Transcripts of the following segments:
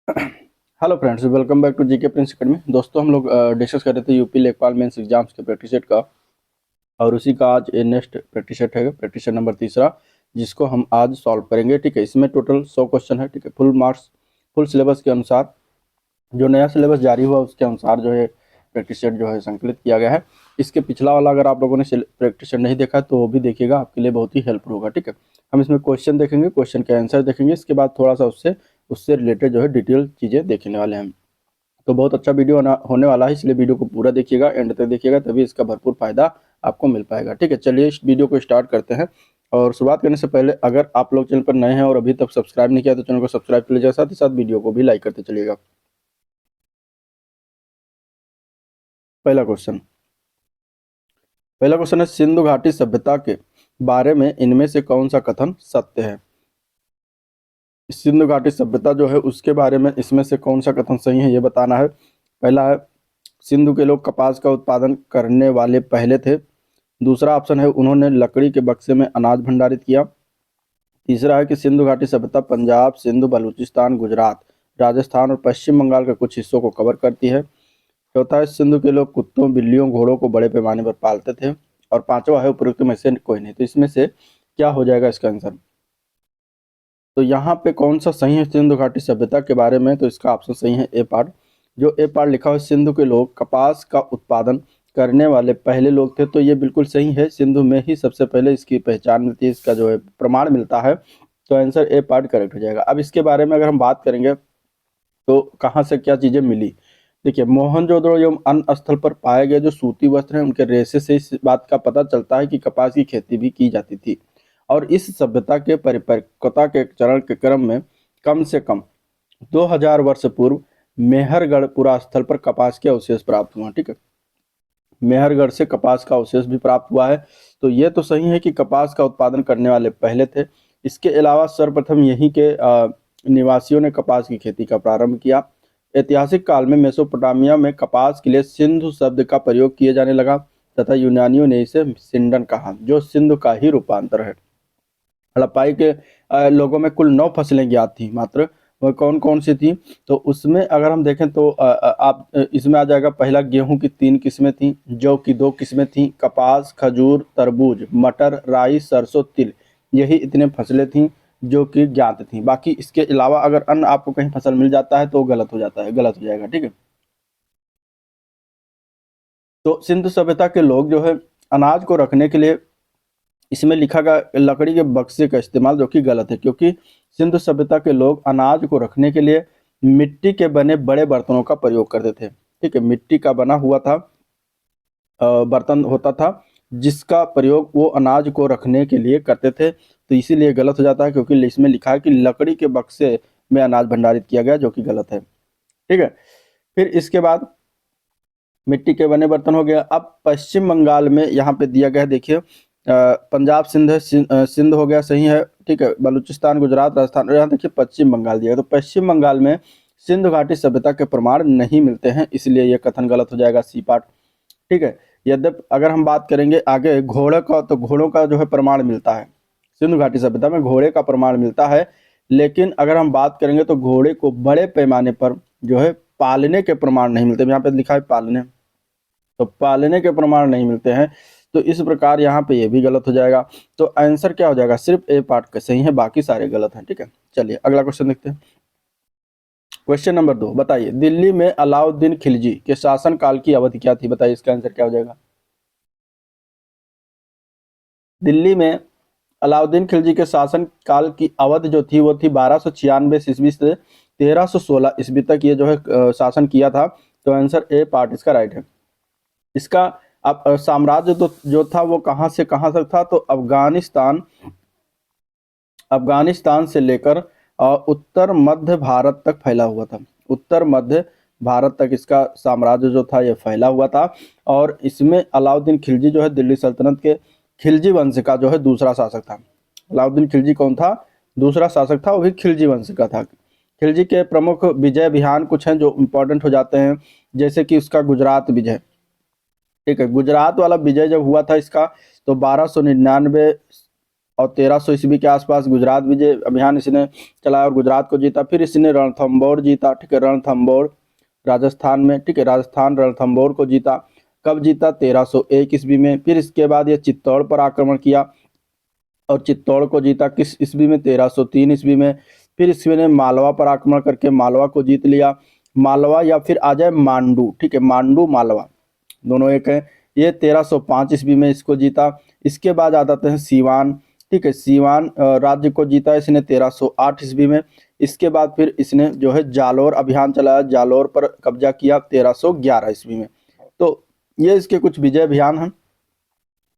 Hello friends, welcome back to GK Prince Academy. दोस्तों, हम लोग डिस्कस कर रहे थे यूपी लेखपाल मेंस एग्जाम्स के प्रैक्टिस सेट का, और उसी का आज नेक्स्ट प्रैक्टिस सेट है, प्रैक्टिस सेट नंबर तीसरा, जिसको हम आज सॉल्व करेंगे। ठीक है, इसमें टोटल 100 क्वेश्चन है। ठीक है, फुल मार्क्स, फुल सिलेबस के अनुसार, जो नया सिलेबस जारी हुआ उसके अनुसार जो है प्रैक्टिस सेट जो है संकलित किया गया है। इसके पिछला वाला अगर आप लोगों ने प्रैक्टिस सेट नहीं देखा है तो वो भी देखिएगा, आपके लिए बहुत ही हेल्पफुल होगा। ठीक है, हम इसमें क्वेश्चन देखेंगे, क्वेश्चन के आंसर देखेंगे, इसके बाद थोड़ा सा उससे उससे रिलेटेड जो है डिटेल चीज़ें देखने वाले हैं। तो बहुत अच्छा वीडियो होने वाला है, इसलिए वीडियो को पूरा देखिएगा, एंड तक देखिएगा, तभी इसका भरपूर फायदा आपको मिल पाएगा। ठीक है, चलिए इस वीडियो को स्टार्ट करते हैं। और शुरुआत करने से पहले अगर आप लोग चैनल पर नए हैं और अभी तक सब्सक्राइब नहीं किया तो चैनल को सब्सक्राइब कर लीजिएगा, साथ ही साथ वीडियो को भी लाइक करते चलिएगा। पहला क्वेश्चन है, सिंधु घाटी सभ्यता के बारे में इनमें से कौन सा कथन सत्य है। सिंधु घाटी सभ्यता जो है उसके बारे में इसमें से कौन सा कथन सही है ये बताना है। पहला है, सिंधु के लोग कपास का उत्पादन करने वाले पहले थे। दूसरा ऑप्शन है, उन्होंने लकड़ी के बक्से में अनाज भंडारित किया। तीसरा है कि सिंधु घाटी सभ्यता पंजाब, सिंधु, बलूचिस्तान, गुजरात, राजस्थान और पश्चिम बंगाल के कुछ हिस्सों को कवर करती है। चौथा है, सिंधु के लोग कुत्तों, बिल्लियों, घोड़ों को बड़े पैमाने पर पालते थे। और पांचवा है, उपरोक्त में से कोई नहीं। तो इसमें से क्या हो जाएगा इसका आंसर। तो यहाँ पे कौन सा सही है सिंधु घाटी सभ्यता के बारे में, तो इसका ऑप्शन सही है ए पार्ट। जो ए पार्ट लिखा हुआ है, सिंधु के लोग कपास का उत्पादन करने वाले पहले लोग थे, तो ये बिल्कुल सही है। सिंधु में ही सबसे पहले इसकी पहचान मिलती है, इसका जो है प्रमाण मिलता है। तो आंसर ए पार्ट करेक्ट हो जाएगा। अब इसके बारे में अगर हम बात करेंगे तो कहाँ से क्या चीजें मिली। देखिए, मोहनजोदड़ो एवं अन्य स्थल पर पाए गए जो सूती वस्त्र हैं उनके रेशे से इस बात का पता चलता है कि कपास की खेती भी की जाती थी। और इस सभ्यता के परिपक्वता के चरण के क्रम में कम से कम 2000 वर्ष पूर्व मेहरगढ़ पुरा स्थल पर कपास के अवशेष प्राप्त हुआ। ठीक है, मेहरगढ़ से कपास का अवशेष भी प्राप्त हुआ है। तो ये तो सही है कि कपास का उत्पादन करने वाले पहले थे। इसके अलावा सर्वप्रथम यहीं के निवासियों ने कपास की खेती का प्रारंभ किया। ऐतिहासिक काल में मेसोपोटामिया में कपास के लिए सिंधु शब्द का प्रयोग किए जाने लगा तथा यूनानियों ने इसे सिंडन कहा, जो सिंधु का ही रूपांतर है। हड़प्पाई के लोगों में कुल 9 फसलें ज्ञात थी मात्र। वह कौन कौन सी थी, तो उसमें अगर हम देखें तो आप इसमें आ जाएगा। पहला, गेहूं की 3 किस्में थी, जौ की 2 किस्में थी, कपास, खजूर, तरबूज, मटर, राई, सरसों, तिल, यही इतने फसलें थी जो कि ज्ञात थी। बाकी इसके अलावा अगर अन्य आपको कहीं फसल मिल जाता है तो गलत हो जाता है, गलत हो जाएगा। ठीक है, तो सिंधु सभ्यता के लोग जो है अनाज को रखने के लिए, इसमें लिखा गया लकड़ी के बक्से का इस्तेमाल, जो कि गलत है, क्योंकि सिंधु सभ्यता के लोग अनाज को रखने के लिए मिट्टी के बने बड़े बर्तनों का प्रयोग करते थे। ठीक है, मिट्टी का बना हुआ था बर्तन होता था जिसका प्रयोग वो अनाज को रखने के लिए करते थे। तो इसीलिए गलत हो जाता है, क्योंकि इसमें लिखा है कि लकड़ी के बक्से में अनाज भंडारित किया गया, जो कि गलत है। ठीक है, फिर इसके बाद मिट्टी के बने बर्तन हो गया। अब पश्चिम बंगाल में यहाँ पे दिया गया है, देखिए, पंजाब, सिंध है, सिंध हो गया, सही है। ठीक है, बलूचिस्तान, गुजरात, राजस्थान, और यहाँ देखिए पश्चिम बंगाल दिया है। तो पश्चिम बंगाल में सिंधु घाटी सभ्यता के प्रमाण नहीं मिलते हैं, इसलिए यह कथन गलत हो जाएगा, सी पार्ट। ठीक है, यद्यपि अगर हम बात करेंगे आगे घोड़े का, तो घोड़ों का जो है प्रमाण मिलता है। सिंधु घाटी सभ्यता में घोड़े का प्रमाण मिलता है, लेकिन अगर हम बात करेंगे तो घोड़े को बड़े पैमाने पर जो है पालने के प्रमाण नहीं मिलते। यहाँ पे लिखा है पालने, तो पालने के प्रमाण नहीं मिलते हैं। तो इस प्रकार यहाँ पे ये भी गलत हो जाएगा। तो आंसर क्या हो जाएगा, सिर्फ ए पार्ट का सही है, बाकी सारे गलत हैं। ठीक है, चलिए अगला क्वेश्चन देखते हैं। क्वेश्चन नंबर 2, बताइए, दिल्ली में अलाउद्दीन खिलजी के शासन काल की अवधि क्या थी। बताइए इसका आंसर क्या हो जाएगा। दिल्ली में अलाउद्दीन खिलजी के शासन काल की अवधि जो थी वो थी 1296 ईस्वी से 1316 ईस्वी तक ये जो है शासन किया था। तो आंसर ए पार्ट इसका राइट है। इसका अब साम्राज्य तो जो था वो कहाँ से कहाँ तक था, तो अफगानिस्तान, अफगानिस्तान से लेकर उत्तर मध्य भारत तक फैला हुआ था। उत्तर मध्य भारत तक इसका साम्राज्य जो था ये फैला हुआ था। और इसमें अलाउद्दीन खिलजी जो है दिल्ली सल्तनत के खिलजी वंश का जो है दूसरा शासक था। अलाउद्दीन खिलजी कौन था, दूसरा शासक था, वो भी खिलजी वंश का था। खिलजी के प्रमुख विजय अभियान कुछ हैं जो इंपॉर्टेंट हो जाते हैं, जैसे कि उसका गुजरात विजय। ठीक है, गुजरात वाला विजय जब हुआ था इसका, तो 1299 और 1300 ईस्वी के आसपास गुजरात विजय अभियान इसने चलाया और गुजरात को जीता। फिर इसने रणथंभौर जीता, ठीक है, रणथंभौर राजस्थान में, ठीक है, राजस्थान रणथंभौर को जीता। कब जीता? 1301 ईस्वी में। फिर इसके बाद ये चित्तौड़ पर आक्रमण किया और चित्तौड़ को जीता किस ईस्वी में? 1303 ईस्वी में। फिर इसने मालवा पर आक्रमण करके मालवा को जीत लिया। मालवा या फिर आ जाए मांडू, ठीक है, मांडू मालवा दोनों एक है। ये 1305 ईस्वी में इसको जीता। इसके बाद आ जाते हैं सीवान, ठीक है, सीवान राज्य को जीता इसने 1308 ईस्वी में। इसके बाद फिर इसने जो है जालोर अभियान चलाया, जालोर पर कब्जा किया 1311 ईस्वी में। तो ये इसके कुछ विजय अभियान हैं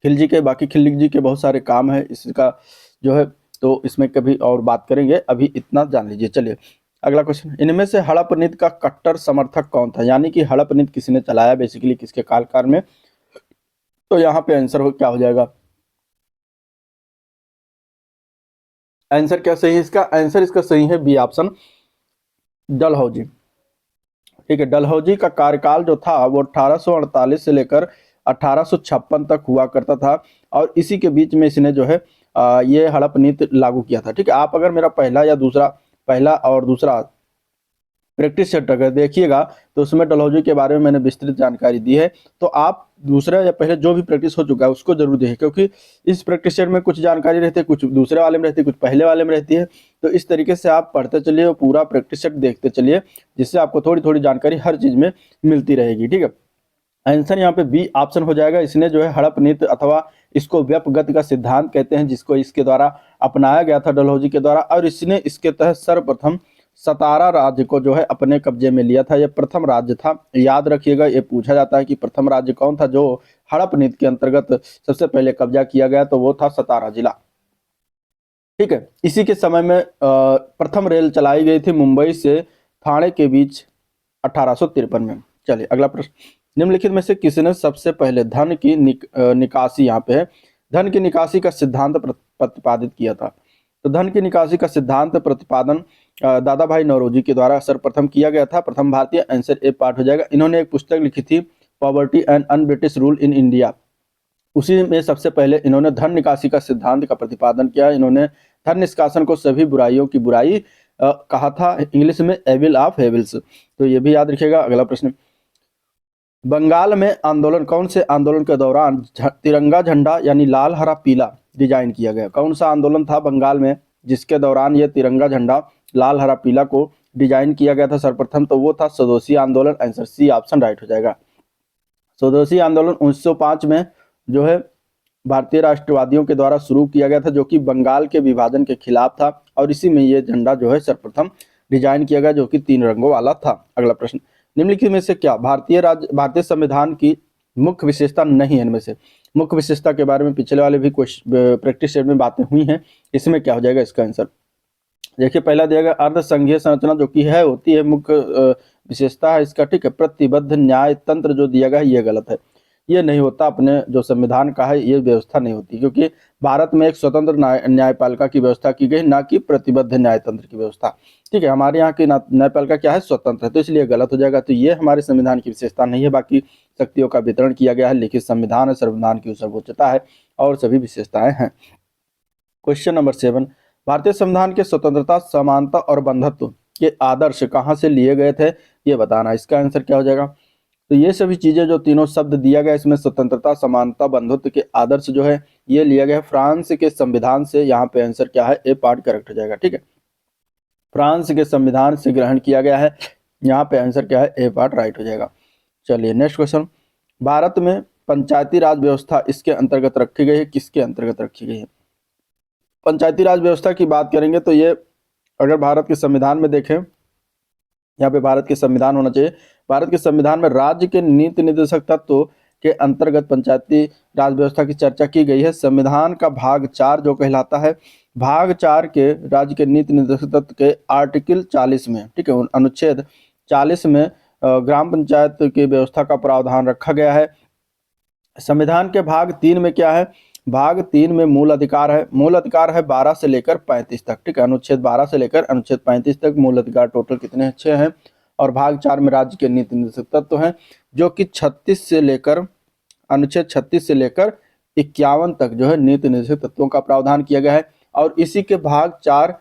खिलजी के। बाकी खिलजी के बहुत सारे काम है इसका जो है, तो इसमें कभी और बात करेंगे, अभी इतना जान लीजिए। चलिए अगला क्वेश्चन, इनमें से हड़प नीति का कट्टर समर्थक कौन था? यानी कि हड़प नीति किसने चलाया बेसिकली, किसके काल में? तो यहाँ पे आंसर क्या हो जाएगा? आंसर क्या सही है इसका? आंसर इसका सही है बी ऑप्शन, डलहौजी, ठीक है। डलहौजी का कार्यकाल जो था वो 1848 से लेकर 1856 तक हुआ करता था और इसी के बीच में इसने जो है ये हड़प नीति लागू किया था, ठीक है। आप अगर मेरा पहला और दूसरा प्रैक्टिस सेट अगर देखिएगा तो उसमें डलहौजी के बारे में मैंने विस्तृत जानकारी दी है, तो आप दूसरा या पहले जो भी प्रैक्टिस हो चुका है उसको जरूर देखें, क्योंकि इस प्रैक्टिस सेट में कुछ जानकारी रहती है, कुछ दूसरे वाले में रहती है, कुछ पहले वाले में रहती है। तो इस तरीके से आप पढ़ते चलिए और पूरा प्रैक्टिस सेट देखते चलिए, जिससे आपको थोड़ी थोड़ी जानकारी हर चीज में मिलती रहेगी, ठीक है। आंसर यहाँ पे बी ऑप्शन हो जाएगा। इसने जो है हड़प नीति अथवा इसको व्यपगति का सिद्धांत कहते हैं, जिसको इसके द्वारा अपनाया गया था डलहौजी के द्वारा, और इसने इसके तहत सर्वप्रथम सतारा राज्य को जो है अपने कब्जे में लिया था। यह प्रथम राज्य था, याद रखिएगा, ये पूछा जाता है कि प्रथम राज्य कौन था जो हड़प नीति के अंतर्गत सबसे पहले कब्जा किया गया, तो वो था सतारा जिला, ठीक है। इसी के समय में प्रथम रेल चलाई गई थी मुंबई से ठाणे के बीच 1853 में। चलिए अगला प्रश्न, निम्नलिखित में से किसने सबसे पहले धन की निकासी, यहाँ पे है, धन की निकासी का सिद्धांत प्रतिपादित किया था? तो धन की निकासी का सिद्धांत प्रतिपादन दादा भाई नौरोजी के द्वारा सर्वप्रथम किया गया था। प्रथम भारतीय, आंसर ए पार्ट हो जाएगा। इन्होंने एक पुस्तक लिखी थी poverty and un British rule in India, उसी में सबसे पहले इन्होंने धन निकासी का सिद्धांत का प्रतिपादन किया। इन्होंने धन निष्कासन को सभी बुराइयों की बुराई कहा था, इंग्लिश में एविल ऑफ हेविल्स, तो ये भी याद रखिएगा। अगला प्रश्न, बंगाल में आंदोलन, कौन से आंदोलन के दौरान तिरंगा झंडा यानी लाल हरा पीला डिजाइन किया गया? कौन सा आंदोलन था बंगाल में जिसके दौरान ये तिरंगा झंडा लाल हरा पीला को डिजाइन किया गया था सर्वप्रथम? तो वो था स्वदेशी आंदोलन, आंसर सी ऑप्शन राइट हो जाएगा। स्वदेशी आंदोलन 1905 में जो है भारतीय राष्ट्रवादियों के द्वारा शुरू किया गया था, जो कि बंगाल के विभाजन के खिलाफ था, और इसी में ये झंडा जो है सर्वप्रथम डिजाइन किया गया, जो कि 3 रंगों वाला था। अगला प्रश्न, निम्नलिखित में से क्या भारतीय संविधान की मुख्य विशेषता नहीं है? इनमें से मुख्य विशेषता के बारे में पिछले वाले भी प्रैक्टिस सेट में बातें हुई हैं, इसमें क्या हो जाएगा इसका आंसर? देखिए पहला दिया गया अर्ध संघीय संरचना जो कि है होती है मुख्य विशेषता है इसका, ठीक है। प्रतिबद्ध न्याय तंत्र जो दिया गया है ये गलत है, ये नहीं होता, अपने जो संविधान का है ये व्यवस्था नहीं होती, क्योंकि भारत में एक स्वतंत्र न्यायपालिका की व्यवस्था की गई, ना कि प्रतिबद्ध न्यायतंत्र की व्यवस्था, ठीक है। हमारे यहाँ की न्यायपालिका क्या है? स्वतंत्र है, तो इसलिए गलत हो जाएगा। तो ये हमारे संविधान की विशेषता नहीं है, बाकी शक्तियों का वितरण किया गया है, लिखित संविधान है, संविधान की सर्वोच्चता है और सभी विशेषताएं हैं। क्वेश्चन नंबर 7, भारतीय संविधान के स्वतंत्रता, समानता और बंधुत्व के आदर्श कहाँ से लिए गए थे ये बताना। इसका आंसर क्या हो जाएगा? तो ये सभी चीजें जो तीनों शब्द दिया गया इसमें स्वतंत्रता, समानता, बंधुत्व के आदर्श जो है ये लिया गया है फ्रांस के संविधान से। यहाँ पे आंसर क्या है? ए पार्ट करेक्ट हो जाएगा, ठीक है। फ्रांस के संविधान से ग्रहण किया गया है, यहाँ पे आंसर क्या है? ए पार्ट राइट हो जाएगा। चलिए नेक्स्ट क्वेश्चन, भारत में पंचायती राज व्यवस्था इसके अंतर्गत रखी गई है, किसके अंतर्गत रखी गई है? पंचायती राज व्यवस्था की बात करेंगे तो ये अगर भारत के संविधान में देखें, यहाँ पे भारत के संविधान होना चाहिए, भारत के संविधान में राज्य के नीति निर्देशक तत्व के अंतर्गत पंचायती राज व्यवस्था की चर्चा की गई है। संविधान का भाग 4 जो कहलाता है, भाग 4 के राज्य के नीति निर्देशक तत्व के आर्टिकल 40 में, ठीक है, अनुच्छेद 40 में ग्राम पंचायत की व्यवस्था का प्रावधान रखा गया है। संविधान के भाग 3 में क्या है? भाग 3 में मूल अधिकार है, मूल अधिकार है 12 से लेकर 35 तक, ठीक है। अनुच्छेद 12 से लेकर अनुच्छेद 35 तक मूल अधिकार टोटल कितने? 6 हैं। और भाग 4 में राज्य के नीति निर्देशक तत्व हैं, जो कि 36 से लेकर अनुच्छेद 36 से लेकर 51 तक जो है नीति निर्देशक तत्वों का प्रावधान किया गया है। और इसी के भाग 4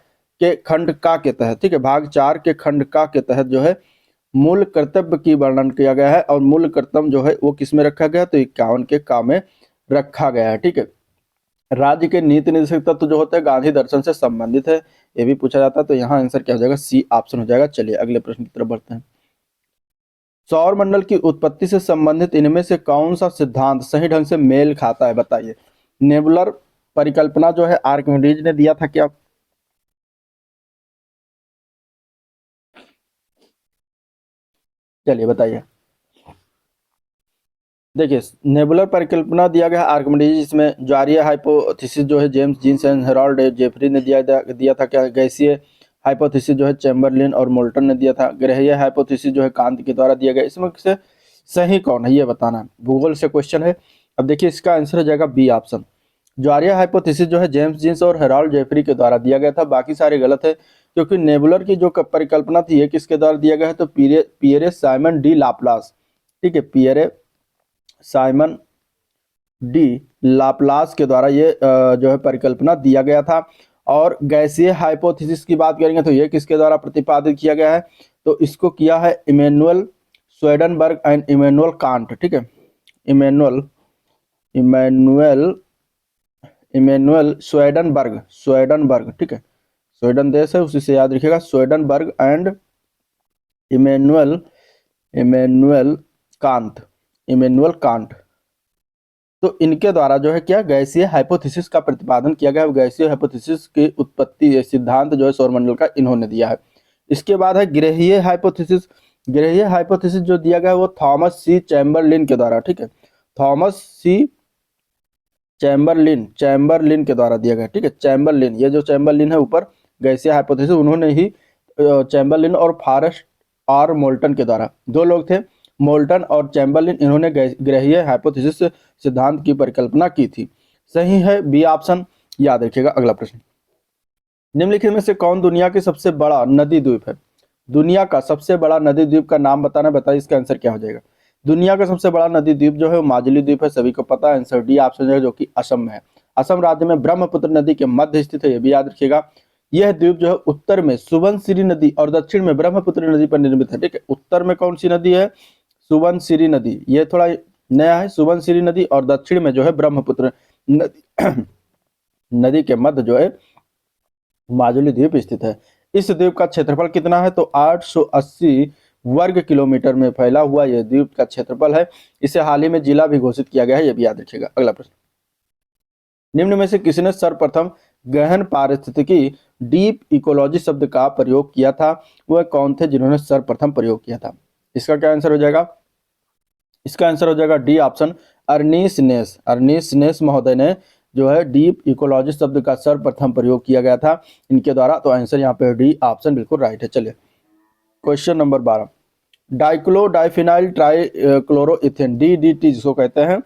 के खंड का के तहत, ठीक है, भाग 4 के खंड का के तहत जो है मूल कर्तव्य की वर्णन किया गया है। और मूल कर्तव्य जो है वो किस में रखा गया, तो 51 के का में रखा गया है। ठीक है, राज्य के नीति निर्देशक तत्व जो होते हैं गांधी दर्शन से संबंधित है, ये भी पूछा जाता है। तो यहाँ आंसर क्या हो जाएगा, सी ऑप्शन हो जाएगा। चलिए अगले प्रश्न की तरफ बढ़ते हैं। सौर मंडल की उत्पत्ति से संबंधित इनमें से कौन सा सिद्धांत सही ढंग से मेल खाता है, बताइए। नेबुलर परिकल्पना जो है आर्किमिडीज ने दिया था क्या? चलिए बताइए। देखिए, नेबुलर परिकल्पना दिया गया आर्किमिडीज, इसमें ज्वारीय हाइपोथेसिस जो है James Jeans and Harold Jeffrey ने दिया था क्या? गैसीय हाइपोथेसिस जो है चैम्बरलिन और मोल्टन ने दिया था। ग्रहीय हाइपोथेसिस जो है कांत के द्वारा दिया गया। इसमें से सही कौन है ये बताना, गूगल से क्वेश्चन है। अब देखिए इसका आंसर हो जाएगा बी ऑप्शन। ज्वारीय हाइपोथेसिस जो है जेम्स जीन्स और हेराल्ड जेफरी के द्वारा दिया गया था, बाकी सारे गलत है। क्योंकि नेबुलर की जो परिकल्पना थी ये किसके द्वारा दिया गया है, तो पियरे साइमन डी लाप्लास। ठीक है, पियरे साइमन डी लाप्लास के द्वारा ये जो है परिकल्पना दिया गया था। और गैसीय हाइपोथेसिस की बात करेंगे तो ये किसके द्वारा प्रतिपादित किया गया है, तो इसको किया है इमैनुअल स्वेडनबर्ग एंड इमैनुअल कांट। ठीक है, इमैनुअल इमैनुअल इमैनुअल स्वेडनबर्ग। ठीक है, स्वेडन देश है उसी से याद रखिएगा, स्वेडनबर्ग एंड इमैनुअल इमैनुअल कांट। तो इनके द्वारा जो है क्या गैसीय हाइपोथेसिस का प्रतिपादन किया गया है। गैसीय हाइपोथेसिस की उत्पत्ति सिद्धांत जो है सौरमंडल का इन्होंने दिया है। इसके बाद है ग्रहीय हाइपोथेसिस। ग्रहीय हाइपोथेसिस जो दिया गया है वो थॉमस सी चैम्बरलिन के द्वारा। ठीक है, थॉमस सी चैम्बरलिन के द्वारा दिया गया। ठीक है, चैम्बरलिन, ये जो चैम्बरलिन है ऊपर गैसीय हाइपोथेसिस, उन्होंने ही चैम्बरलिन और फॉरेस्ट और मोल्टन के द्वारा, दो लोग थे मोल्टन और चैम्बरलिन, इन्होंने ग्रहीय हाइपोथेसिस सिद्धांत की परिकल्पना की थी। सही है बी ऑप्शन, याद रखिएगा। अगला प्रश्न, निम्नलिखित में से कौन दुनिया की सबसे बड़ा नदी द्वीप है? दुनिया का सबसे बड़ा नदी द्वीप का नाम बताना, बताइए इसका आंसर क्या हो जाएगा। दुनिया का सबसे बड़ा नदी द्वीप जो है वो माजुली द्वीप है, सभी को पता है। आंसर डी ऑप्शन है, जो कि असम में है। असम राज्य में ब्रह्मपुत्र नदी के मध्य स्थित है, ये भी याद रखिएगा। यह द्वीप जो है उत्तर में सुबनसिरी नदी और दक्षिण में ब्रह्मपुत्र नदी पर निर्मित है। ठीक है, उत्तर में कौन सी नदी है, सुबनसिरी नदी, ये थोड़ा नया है, सुबनसिरी नदी, और दक्षिण में जो है ब्रह्मपुत्र नदी नदी के मध्य जो है माजुली द्वीप स्थित है। इस द्वीप का क्षेत्रफल कितना है, तो 880 वर्ग किलोमीटर में फैला हुआ यह द्वीप का क्षेत्रफल है। इसे हाल ही में जिला भी घोषित किया गया है, यह भी याद रखिएगा। अगला प्रश्न, निम्न में से किसने सर्वप्रथम गहन पारिस्थितिकी डीप इकोलॉजी शब्द का प्रयोग किया था? वह कौन थे जिन्होंने सर्वप्रथम प्रयोग किया था? इसका क्या आंसर हो जाएगा, इसका आंसर हो जाएगा डी ऑप्शन, अर्नीस नेस महोदय ने जो है डीप इकोलॉजी शब्द का सर्वप्रथम प्रयोग किया गया था इनके द्वारा। तो आंसर यहाँ पे डी ऑप्शन बिल्कुल राइट है। चलिए question number 12, dichloro diphenyl trichloroethane DDT जिसको कहते हैं,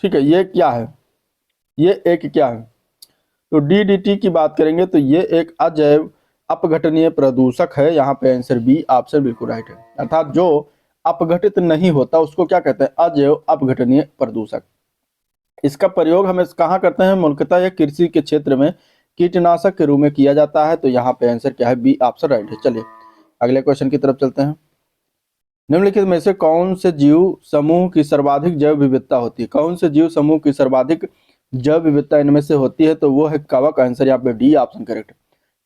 ठीक है, ये क्या है, ये एक क्या है, तो DDT की बात करेंगे तो ये एक अजैव अपघटनीय प्रदूषक है। यहाँ पे आंसर बी ऑप्शन बिल्कुल राइट है। अर्थात जो अपघटित नहीं होता उसको क्या कहते हैं, अजैव अपघटनीय प्रदूषक। इसका प्रयोग हमें कहाँ करते हैं, मुख्यतः यह कृषि के क्षेत्र में कीटनाशक के रूप में किया जाता है। तो यहाँ पे आंसर क्या है, बी ऑप्शन राइट है। चलिए अगले क्वेश्चन की तरफ चलते हैं। निम्नलिखित में से कौन से जीव समूह की सर्वाधिक जैव विविधता होती है? कौन से जीव समूह की सर्वाधिक जैव विविधता इनमें से होती है? तो वो है कवक। आंसर यहाँ पे डी ऑप्शन करेक्ट है।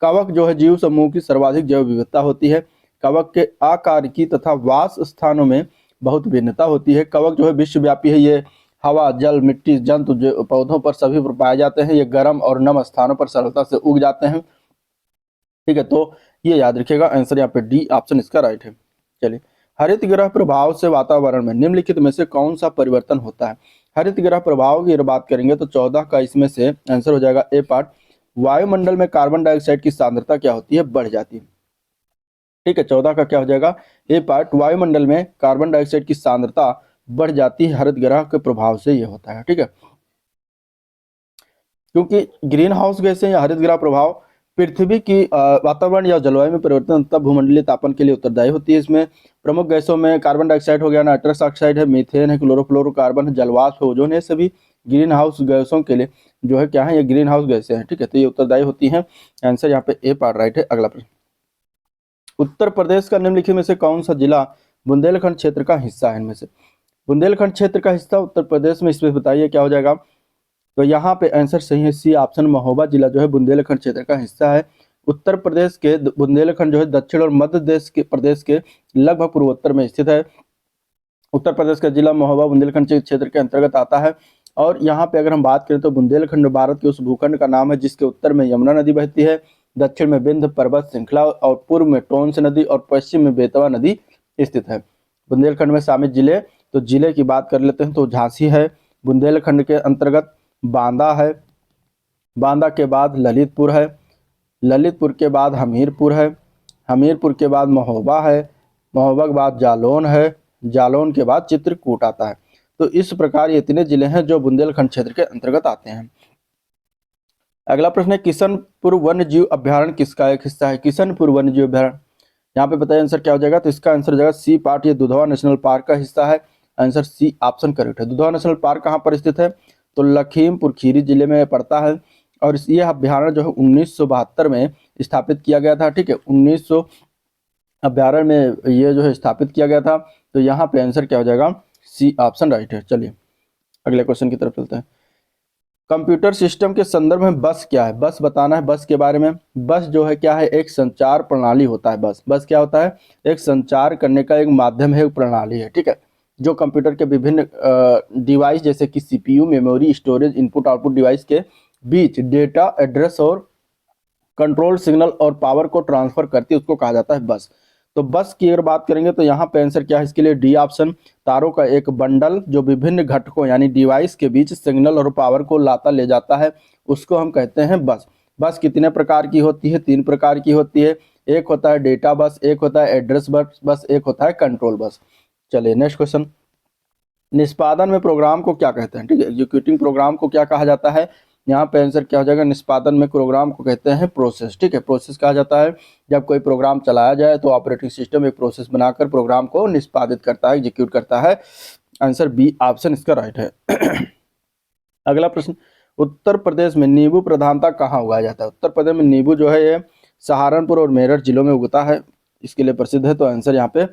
कवक जो है जीव समूह की सर्वाधिक जैव विविधता होती है। कवक के आकार की तथा वास स्थानों में बहुत भिन्नता होती है। कवक जो है विश्वव्यापी है, ये हवा, जल, मिट्टी, जंतु, पौधों पर सभी पर पाए जाते हैं। ये गर्म और नम स्थानों पर सरलता से उग जाते हैं। ठीक है, तो ये याद रखिएगा। आंसर यहाँ पे डी ऑप्शन इसका राइट है। चलिए, हरित ग्रह प्रभाव से वातावरण में निम्नलिखित में से कौन सा परिवर्तन होता है? हरित ग्रह प्रभाव की बात करेंगे तो 14 का इसमें से आंसर हो जाएगा ए पार्ट। वायुमंडल में कार्बन डाइऑक्साइड की सांद्रता क्या होती है, बढ़ जाती है। ठीक है, 14 का क्या हो जाएगा, ए पार्ट। वायुमंडल में कार्बन डाइऑक्साइड की सांद्रता बढ़ जाती है, हरित ग्रह के प्रभाव से ये होता है। ठीक है, क्योंकि ग्रीन हाउस गैसें या हरित ग्रह प्रभाव पृथ्वी की वातावरण या जलवायु में परिवर्तन तथा भूमंडलीय तापन के लिए उत्तरदायी होती है। इसमें प्रमुख गैसों में कार्बन डाइऑक्साइड हो गया, नाइट्रस ऑक्साइड है, मीथेन है, क्लोरोफ्लोरोकार्बन है, जलवाष्प है, ओजोन है, सभी ग्रीन हाउस गैसों के लिए जो है क्या है, ये ग्रीन हाउस गैसें हैं, ठीक है। तो ये उत्तरदायी होती हैं। आंसर यहाँ पे ए पार्ट राइट है। अगला प्रश्न, उत्तर प्रदेश का निम्नलिखित में से कौन सा जिला बुंदेलखंड क्षेत्र का हिस्सा है? इनमें से बुंदेलखंड क्षेत्र का हिस्सा उत्तर प्रदेश में, इसमें बताइए क्या हो जाएगा। तो यहाँ पे आंसर सही है सी ऑप्शन, महोबा जिला जो है बुंदेलखंड क्षेत्र का हिस्सा है। उत्तर प्रदेश के बुंदेलखंड जो है दक्षिण और मध्य प्रदेश के लगभग पूर्वोत्तर में स्थित है। उत्तर प्रदेश का जिला महोबा बुंदेलखंड क्षेत्र के अंतर्गत आता है। और यहाँ पे अगर हम बात करें तो बुंदेलखंड भारत के उस भूखंड का नाम है जिसके उत्तर में यमुना नदी बहती है, दक्षिण में विंध्य पर्वत श्रृंखला और पूर्व में टोंस नदी और पश्चिम में बेतवा नदी स्थित है। बुंदेलखंड में शामिल जिले, तो जिले की बात कर लेते हैं तो झांसी है, बुंदेलखंड के अंतर्गत बांदा है, बांदा के बाद ललितपुर है, ललितपुर के बाद हमीरपुर है, हमीरपुर के बाद महोबा है, महोबा के बाद जालौन है, जालौन के बाद चित्रकूट आता है। तो इस प्रकार ये इतने जिले हैं जो बुंदेलखंड क्षेत्र के अंतर्गत आते हैं। अगला प्रश्न है, किशनपुर वन्य जीव अभ्यारण्य किसका एक हिस्सा है? किशनपुर वन्य जीव अभ्यारण्य, यहाँ पे बताइए आंसर क्या हो जाएगा। तो इसका आंसर हो जाएगा सी पार्ट, ये दुधवा नेशनल पार्क का हिस्सा है। आंसर सी ऑप्शन करेक्ट है। दुधवा नेशनल पार्क कहाँ पर स्थित है? तो लखीमपुर खीरी जिले में पड़ता है। और ये अभ्यारण्य जो है 1972 में स्थापित किया गया था, ठीक है। 1900 अभ्यारण्य में ये जो है स्थापित किया गया था। तो यहाँ पे आंसर क्या हो जाएगा, सी ऑप्शन राइट है। चलिए अगले क्वेश्चन की तरफ चलते हैं। कंप्यूटर सिस्टम के संदर्भ में बस क्या है? बस बताना है बस के बारे में। बस जो है क्या है, एक संचार प्रणाली होता है। बस क्या होता है, एक संचार करने का एक माध्यम है, एक प्रणाली है, ठीक है। जो कंप्यूटर के विभिन्न डिवाइस जैसे कि CPU, memory, storage, input output device के बीच डेटा, एड्रेस और कंट्रोल सिग्नल और पावर को ट्रांसफर करती है, उसको कहा जाता है बस। तो बस की अगर बात करेंगे तो यहाँ पे आंसर क्या है इसके लिए, डी ऑप्शन, तारों का एक बंडल जो विभिन्न घटकों यानी डिवाइस के बीच सिग्नल और पावर को लाता ले जाता है, उसको हम कहते हैं बस। बस कितने प्रकार की होती है? 3 प्रकार की होती है। एक होता है डेटा बस, एक होता है एड्रेस बस, एक होता है कंट्रोल बस। चलिए नेक्स्ट क्वेश्चन, निष्पादन में प्रोग्राम को क्या कहते हैं? ठीक है, एग्जीक्यूटिंग प्रोग्राम को क्या कहा जाता है? यहाँ पे आंसर क्या हो जाएगा, निष्पादन में प्रोग्राम को कहते हैं प्रोसेस, ठीक है। प्रोसेस कहा जाता है जब कोई प्रोग्राम चलाया जाए तो ऑपरेटिंग सिस्टम एक प्रोसेस बनाकर प्रोग्राम को निष्पादित करता है, एग्जीक्यूट करता है। आंसर बी ऑप्शन इसका राइट है। अगला प्रश्न, उत्तर प्रदेश में नींबू प्रधानता कहाँ उगाया जाता है? उत्तर प्रदेश में नींबू जो है ये सहारनपुर और मेरठ जिलों में उगता है, इसके लिए प्रसिद्ध है। तो आंसर यहाँ पे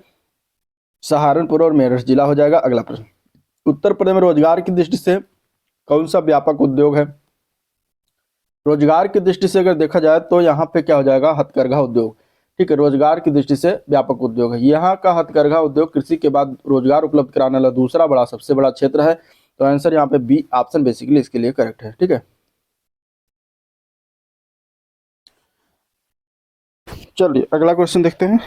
सहारनपुर और मेरठ जिला हो जाएगा। अगला प्रश्न, उत्तर प्रदेश में रोजगार की दृष्टि से कौन सा व्यापक उद्योग है? रोजगार की दृष्टि से अगर देखा जाए तो यहाँ पे क्या हो जाएगा, हथकरघा उद्योग, ठीक है। रोजगार की दृष्टि से व्यापक उद्योग है। यहाँ का हथकरघा उद्योग कृषि के बाद रोजगार उपलब्ध कराने वाला दूसरा बड़ा सबसे बड़ा क्षेत्र है। तो आंसर यहाँ पे बी ऑप्शन बेसिकली इसके लिए करेक्ट है, ठीक है। चलिए अगला क्वेश्चन देखते हैं।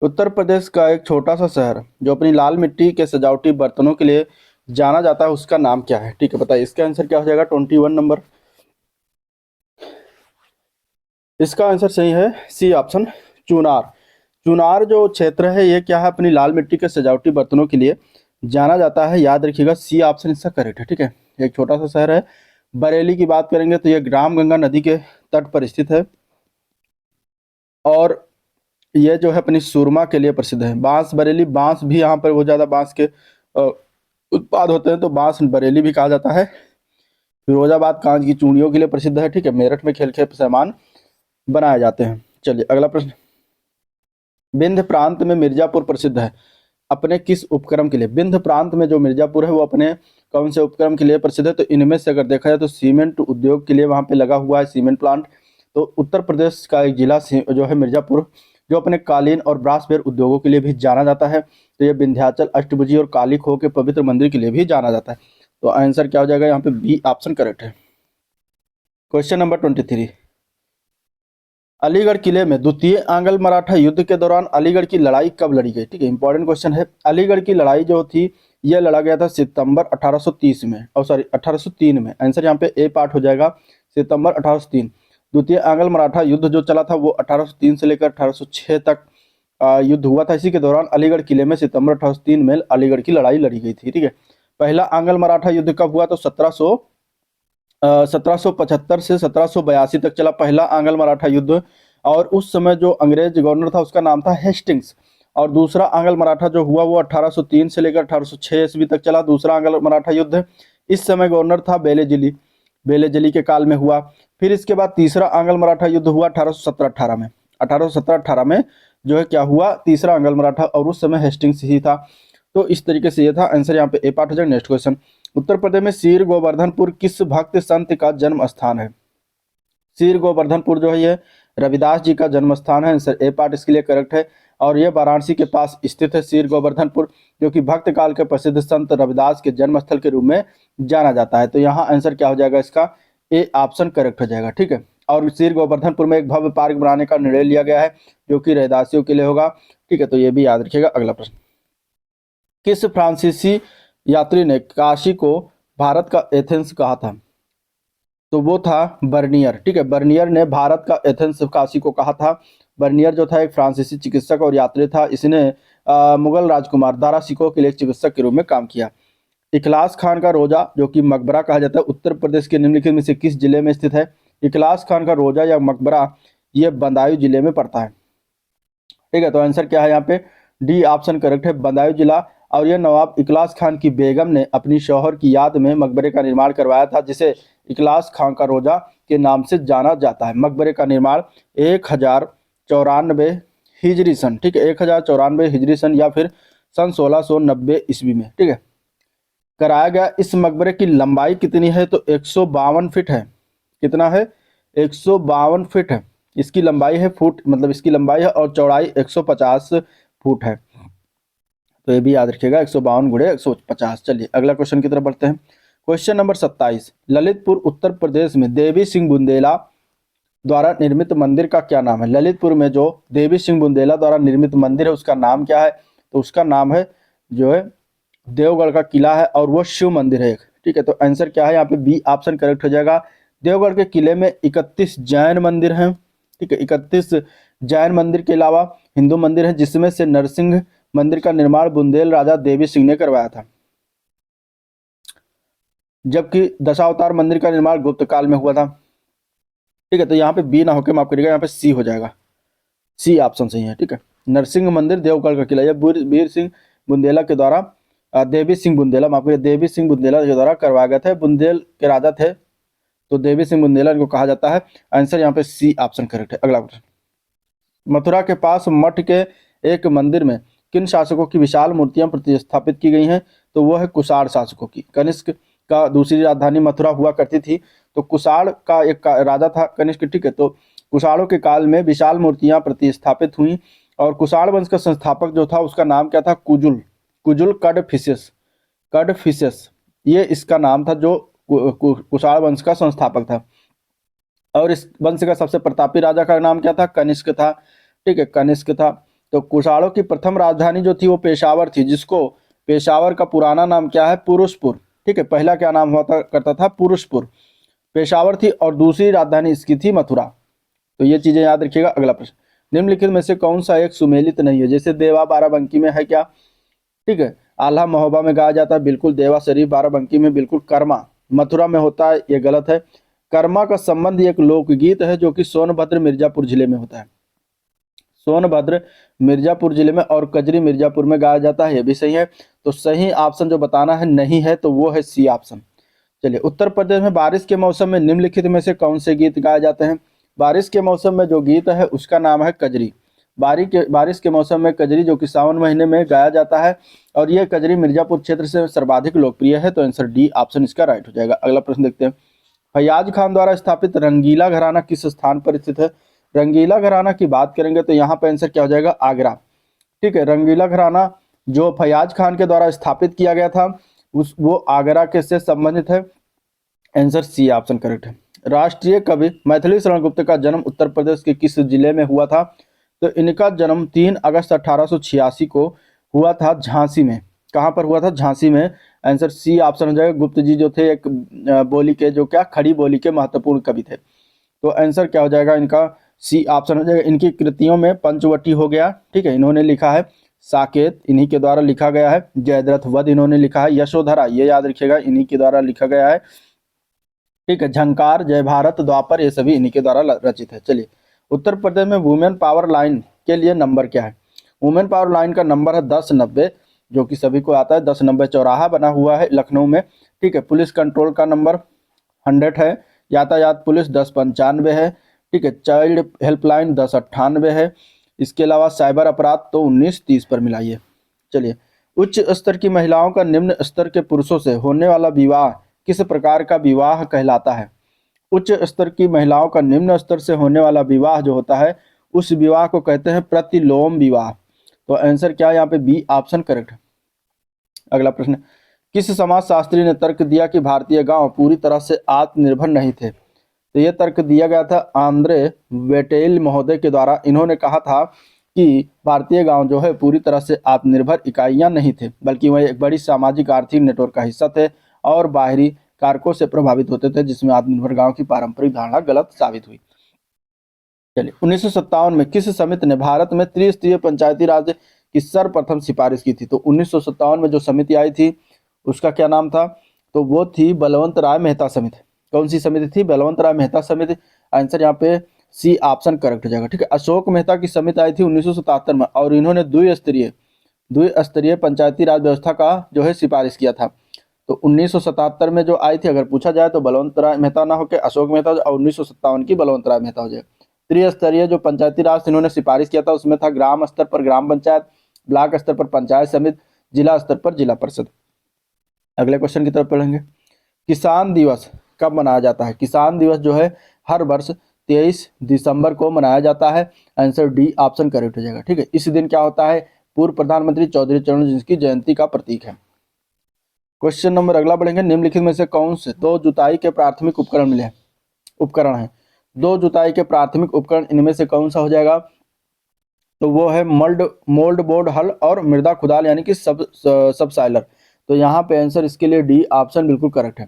उत्तर प्रदेश का एक छोटा सा शहर जो अपनी लाल मिट्टी के सजावटी बर्तनों के लिए जाना जाता है, उसका नाम क्या है? ठीक है, बताइए इसका आंसर क्या हो जाएगा, 21 नंबर। इसका आंसर सही है सी ऑप्शन, चुनार। चुनार जो क्षेत्र है ये क्या है, अपनी लाल मिट्टी के सजावटी बर्तनों के लिए जाना जाता है। याद रखिएगा सी ऑप्शन इसका करेक्ट है, ठीक है। एक छोटा सा शहर है। बरेली की बात करेंगे तो ये रामगंगा नदी के तट पर स्थित है और ये जो है अपनी सुरमा के लिए प्रसिद्ध है। बांस बरेली, बांस भी यहाँ पर बहुत ज़्यादा बांस के उत्पाद होते हैं, तो बांस बरेली भी कहा जाता है। फिरोजाबाद कांच की चूड़ियों के लिए प्रसिद्ध है, ठीक है। मेरठ में खेल के सामान बनाए जाते हैं। चलिए अगला प्रश्न, विंध्य प्रांत में मिर्जापुर प्रसिद्ध है अपने किस उपक्रम के लिए? विंध्य प्रांत में जो मिर्जापुर है वो अपने कौन से उपक्रम के लिए प्रसिद्ध है? तो इनमें से अगर देखा जाए तो सीमेंट उद्योग के लिए वहाँ पे लगा हुआ है सीमेंट प्लांट। तो उत्तर प्रदेश का एक जिला जो है मिर्जापुर, जो अपने कालीन और ब्रासवेयर उद्योगों के लिए भी जाना जाता है। तो ये विंध्याचल, अष्टभुजी और काली खो के पवित्र मंदिर के लिए भी जाना जाता है। तो आंसर क्या हो जाएगा यहाँ पे, बी ऑप्शन करेक्ट है। क्वेश्चन नंबर 23, अलीगढ़ किले में द्वितीय आंग्ल मराठा युद्ध के दौरान अलीगढ़ की लड़ाई कब लड़ी गई? ठीक है, इंपॉर्टेंट क्वेश्चन है। अलीगढ़ की लड़ाई जो थी यह लड़ा गया था सितंबर 1830 में, और सॉरी 1803 में। आंसर यहाँ पे ए पार्ट हो जाएगा, सितंबर 1803। द्वितीय आंग्ल मराठा युद्ध जो चला था वो 1803 से लेकर 1806 तक युद्ध हुआ था। इसी के दौरान अलीगढ़ किले में सितंबर 1803 में अलीगढ़ की लड़ाई लड़ी गई थी, ठीक है। पहला आंग्ल मराठा युद्ध कब हुआ? तो 1775 से 1782 तक चला पहला आंग्ल मराठा युद्ध। और उस समय जो अंग्रेज गवर्नर था उसका नाम था हेस्टिंग्स, और दूसरा आंग्ल मराठा जो हुआ वो 1803 से लेकर 1806 ईस्वी तक चला, दूसरा आंग्ल मराठा युद्ध। इस समय गवर्नर था बेलेजली, बेलेजली के काल में हुआ। फिर इसके बाद तीसरा आंग्ल मराठा युद्ध हुआ 1817-18 में। 1817-18 में जो है क्या हुआ, तीसरा आंग्ल मराठा, और उस समय हेस्टिंग्स ही था। तो इस तरीके से ये था आंसर, यहाँ पे ए पार्ट हो जाएगा। नेक्स्ट क्वेश्चन, उत्तर प्रदेश में सीर गोवर्धनपुर किस भक्त संत का जन्म स्थान है? सीर गोवर्धनपुर जो है ये रविदास जी का जन्म स्थान है। आंसर ए पार्ट इसके लिए करेक्ट है। और ये वाराणसी के पास स्थित है सीर गोवर्धनपुर, जो कि भक्त काल के प्रसिद्ध संत रविदास के जन्म स्थल के रूप में जाना जाता है। तो यहाँ आंसर क्या हो जाएगा इसका, ए ऑप्शन करेक्ट हो जाएगा। ठीक है, और सीर गोवर्धनपुर में एक भव्य पार्क बनाने का निर्णय लिया गया है, जो कि रविदासियों के लिए होगा। ठीक है, तो ये भी याद रखिएगा। अगला प्रश्न, किस फ्रांसीसी यात्री ने काशी को भारत का एथेंस कहा था? तो वो था बर्नियर। ठीक है, बर्नियर ने भारत का एथेंस काशी को कहा था। बर्नियर जो था एक फ्रांसीसी चिकित्सक और यात्री था। इसने मुगल राजकुमार दारा शिकोह के लिए चिकित्सक के रूप में काम किया। इखलास खान का रोजा जो कि मकबरा कहा जाता है, उत्तर प्रदेश के निम्नलिखित में से किस जिले में स्थित है? इखलास खान का रोजा या मकबरा ये बदायूं जिले में पड़ता है। ठीक है, तो आंसर क्या है यहाँ पे, डी ऑप्शन करेक्ट है, बदायूं जिला। और यह नवाब इखलास खान की बेगम ने अपनी शौहर की याद में मकबरे का निर्माण करवाया था, जिसे इखलास खान का रोजा के नाम से जाना जाता है। मकबरे का निर्माण 1094 हिजरी सन, ठीक है, 1094 हिजरी सन या फिर सन 1690 ईस्वी में, ठीक है, कराया गया। इस मकबरे की लंबाई कितनी है? तो 152 फीट है। कितना है? 152 फीट है इसकी लंबाई है, फुट मतलब इसकी लंबाई है, और चौड़ाई 150 फुट है। तो ये भी याद रखिएगा, 152 गुणे 150। चलिए अगला क्वेश्चन की तरफ बढ़ते हैं। क्वेश्चन नंबर 27, ललितपुर उत्तर प्रदेश में देवी सिंह बुंदेला द्वारा निर्मित मंदिर का क्या नाम है? ललितपुर में जो देवी सिंह बुंदेला द्वारा निर्मित मंदिर है उसका नाम क्या है? तो उसका नाम है जो है देवगढ़ का किला है, और वो शिव मंदिर है एक। ठीक है, तो आंसर क्या है यहाँ पे, बी ऑप्शन करेक्ट हो जाएगा। देवगढ़ के किले में 31 जैन मंदिर हैं। ठीक है, 31 जैन मंदिर के अलावा हिंदू मंदिर है, जिसमें से नरसिंह मंदिर का निर्माण बुंदेल राजा देवी सिंह ने करवाया था, जबकि दशावतार मंदिर का निर्माण गुप्त काल में हुआ था। ठीक है, तो यहाँ पे बी ना होकर माफ करिएगा, यहाँ पे सी हो जाएगा, सी ऑप्शन सही है। ठीक है, नरसिंह मंदिर देवगढ़ का किला, यह वीर सिंह बुंदेला के द्वारा देवी सिंह बुंदेला माफ करिए देवी सिंह बुंदेला के द्वारा करवाया गया था। बुंदेल के राजा थे, तो देवी सिंह बुंदेला इनको कहा जाता है। आंसर यहाँ पे सी ऑप्शन करेक्ट है। अगला प्रश्न, मथुरा के पास मठ के एक मंदिर में किन शासकों की विशाल मूर्तियां प्रतिस्थापित की गई हैं? तो वो है कुषाण शासकों की। कनिष्क का दूसरी राजधानी मथुरा हुआ करती थी, तो कुषाण का एक राजा था कनिष्क। ठीक है, तो कुषाणों के काल में विशाल मूर्तियां प्रतिस्थापित हुई, और कुषाण वंश का संस्थापक जो था उसका नाम क्या था? कुजुल, कुजुल कडफिसेस, कडफिसेस ये इसका नाम था, जो कुषाण वंश का संस्थापक था। और इस वंश का सबसे प्रतापी राजा का नाम क्या था? कनिष्क था। ठीक है, कनिष्क था। तो कुषाणों की प्रथम राजधानी जो थी वो पेशावर थी, जिसको पेशावर का पुराना नाम क्या है? पुरुषपुर। ठीक है, पहला क्या नाम हुआ करता था? पुरुषपुर पेशावर थी, और दूसरी राजधानी इसकी थी मथुरा। तो ये चीजें याद रखिएगा। अगला प्रश्न, निम्नलिखित में से कौन सा एक सुमेलित नहीं है? जैसे देवा बाराबंकी में है क्या? ठीक है, आल्हा महोबा में गाया जाता है, बिल्कुल। देवा शरीफ बाराबंकी में बिल्कुल। कर्मा मथुरा में होता है, ये गलत है। कर्मा का संबंध एक लोकगीत है जो कि सोनभद्र मिर्जापुर जिले में होता है, सोनभद्र मिर्जापुर जिले में, और कजरी मिर्जापुर में गाया जाता है, ये भी सही है। तो सही ऑप्शन जो बताना है नहीं है, तो वो है सी ऑप्शन। चलिए, उत्तर प्रदेश में बारिश के मौसम में निम्नलिखित में से कौन से गीत गाए जाते हैं? बारिश के मौसम में जो गीत है उसका नाम है कजरी। बारिश के मौसम में कजरी जो कि सावन महीने में गाया जाता है, और ये कजरी मिर्जापुर क्षेत्र से सर्वाधिक लोकप्रिय है। तो आंसर डी ऑप्शन इसका राइट हो जाएगा। अगला प्रश्न देखते हैं, फैयाज खान द्वारा स्थापित रंगीला घराना किस स्थान पर स्थित है? रंगीला घराना की बात करेंगे तो यहाँ पर आंसर क्या हो जाएगा? आगरा। ठीक है, रंगीला घराना जो फैयाज खान के द्वारा स्थापित किया गया था वो आगरा के से संबंधित है। आंसर सी ऑप्शन करेक्ट है। राष्ट्रीय कवि मैथिली शरण गुप्त का जन्म उत्तर प्रदेश के किस जिले में हुआ था? तो इनका जन्म 3 अगस्त 1886 को हुआ था झांसी में। कहाँ पर हुआ था? झांसी में। आंसर सी ऑप्शन हो जाएगा। गुप्त जी जो थे एक बोली के जो क्या खड़ी बोली के महत्वपूर्ण कवि थे। तो आंसर क्या हो जाएगा इनका? सी ऑप्शन हो जाएगा। इनकी कृतियों में पंचवटी हो गया, ठीक है, इन्होंने लिखा है। साकेत इन्हीं के द्वारा लिखा गया है। जयद्रथ वध इन्होंने लिखा है। यशोधरा ये याद रखिएगा इन्हीं के द्वारा लिखा गया है। ठीक है, झंकार, जय भारत, द्वापर ये सभी इन्हीं के द्वारा रचित है। चलिए, उत्तर प्रदेश में वुमेन पावर लाइन के लिए नंबर क्या है? वुमेन पावर लाइन का नंबर है 1090, जो कि सभी को आता है। 1090 चौराहा बना हुआ है लखनऊ में, ठीक है। पुलिस कंट्रोल का नंबर 100 है। यातायात पुलिस 1095 है, ठीक है। चाइल्ड हेल्पलाइन 1098 है। इसके अलावा साइबर अपराध तो 1930 पर मिलाइए। चलिए, उच्च स्तर की महिलाओं का निम्न स्तर के पुरुषों से होने वाला विवाह किस प्रकार का विवाह कहलाता है? उच्च स्तर की महिलाओं का निम्न स्तर से होने वाला विवाह जो होता है, उस विवाह को कहते हैं प्रतिलोम विवाह। तो आंसर क्या है यहाँ पे? बी ऑप्शन करेक्ट है। अगला प्रश्न, किस समाजशास्त्री ने तर्क दिया कि भारतीय गांव पूरी तरह से आत्मनिर्भर नहीं थे? तो यह तर्क दिया गया था आंद्रे वेटेल महोदय के द्वारा। इन्होंने कहा था कि भारतीय गांव जो है पूरी तरह से आत्मनिर्भर इकाइयां नहीं थे, बल्कि वह एक बड़ी सामाजिक आर्थिक नेटवर्क का हिस्सा थे और बाहरी कारकों से प्रभावित होते थे, जिसमें आत्मनिर्भर गांव की पारंपरिक धारणा गलत साबित हुई। चलिए, 1957 में किस समिति ने भारत में त्रिस्तरीय पंचायती राज की सर्वप्रथम सिफारिश की थी? तो 1957 में जो समिति आई थी उसका क्या नाम था? तो वो थी बलवंत राय मेहता समिति। कौन सी समिति थी? बलवंत राय मेहता समिति। आंसर यहाँ पे सी ऑप्शन करेक्ट हो जाएगा, ठीक है। अशोक मेहता की समिति आई थी 1977 में और इन्होंने द्विस्तरीय पंचायती राज व्यवस्था का जो है सिफारिश किया था। तो 1977 में जो आई थी, अगर पूछा जाए तो बलवंत राय मेहता ना होकर अशोक मेहता, और 1957 की बलवंत राय मेहता हो जाएगा। त्रिस्तरीय जो पंचायती राज इन्होंने सिफारिश किया था उसमें था ग्राम स्तर पर ग्राम पंचायत, ब्लॉक स्तर पर पंचायत समिति, जिला स्तर पर जिला परिषद। अगले क्वेश्चन की तरफ पढ़ेंगे। किसान दिवस कब मनाया जाता है? किसान दिवस जो है हर वर्ष 23 दिसंबर को मनाया जाता है। आंसर डी ऑप्शन करेक्ट हो जाएगा, ठीक है। इस दिन क्या होता है? पूर्व प्रधानमंत्री चौधरी चरण सिंह की जयंती का प्रतीक है। क्वेश्चन नंबर अगला बढ़ेंगे। निम्नलिखित में से कौन से दो जुताई के प्राथमिक उपकरण है? दो जुताई के प्राथमिक उपकरण इनमें से कौन सा हो जाएगा? तो वो है मोल्ड बोर्ड हल और मृदा खुदाल यानी कि सबसॉइलर। तो यहाँ पे आंसर इसके लिए डी ऑप्शन बिल्कुल करेक्ट है,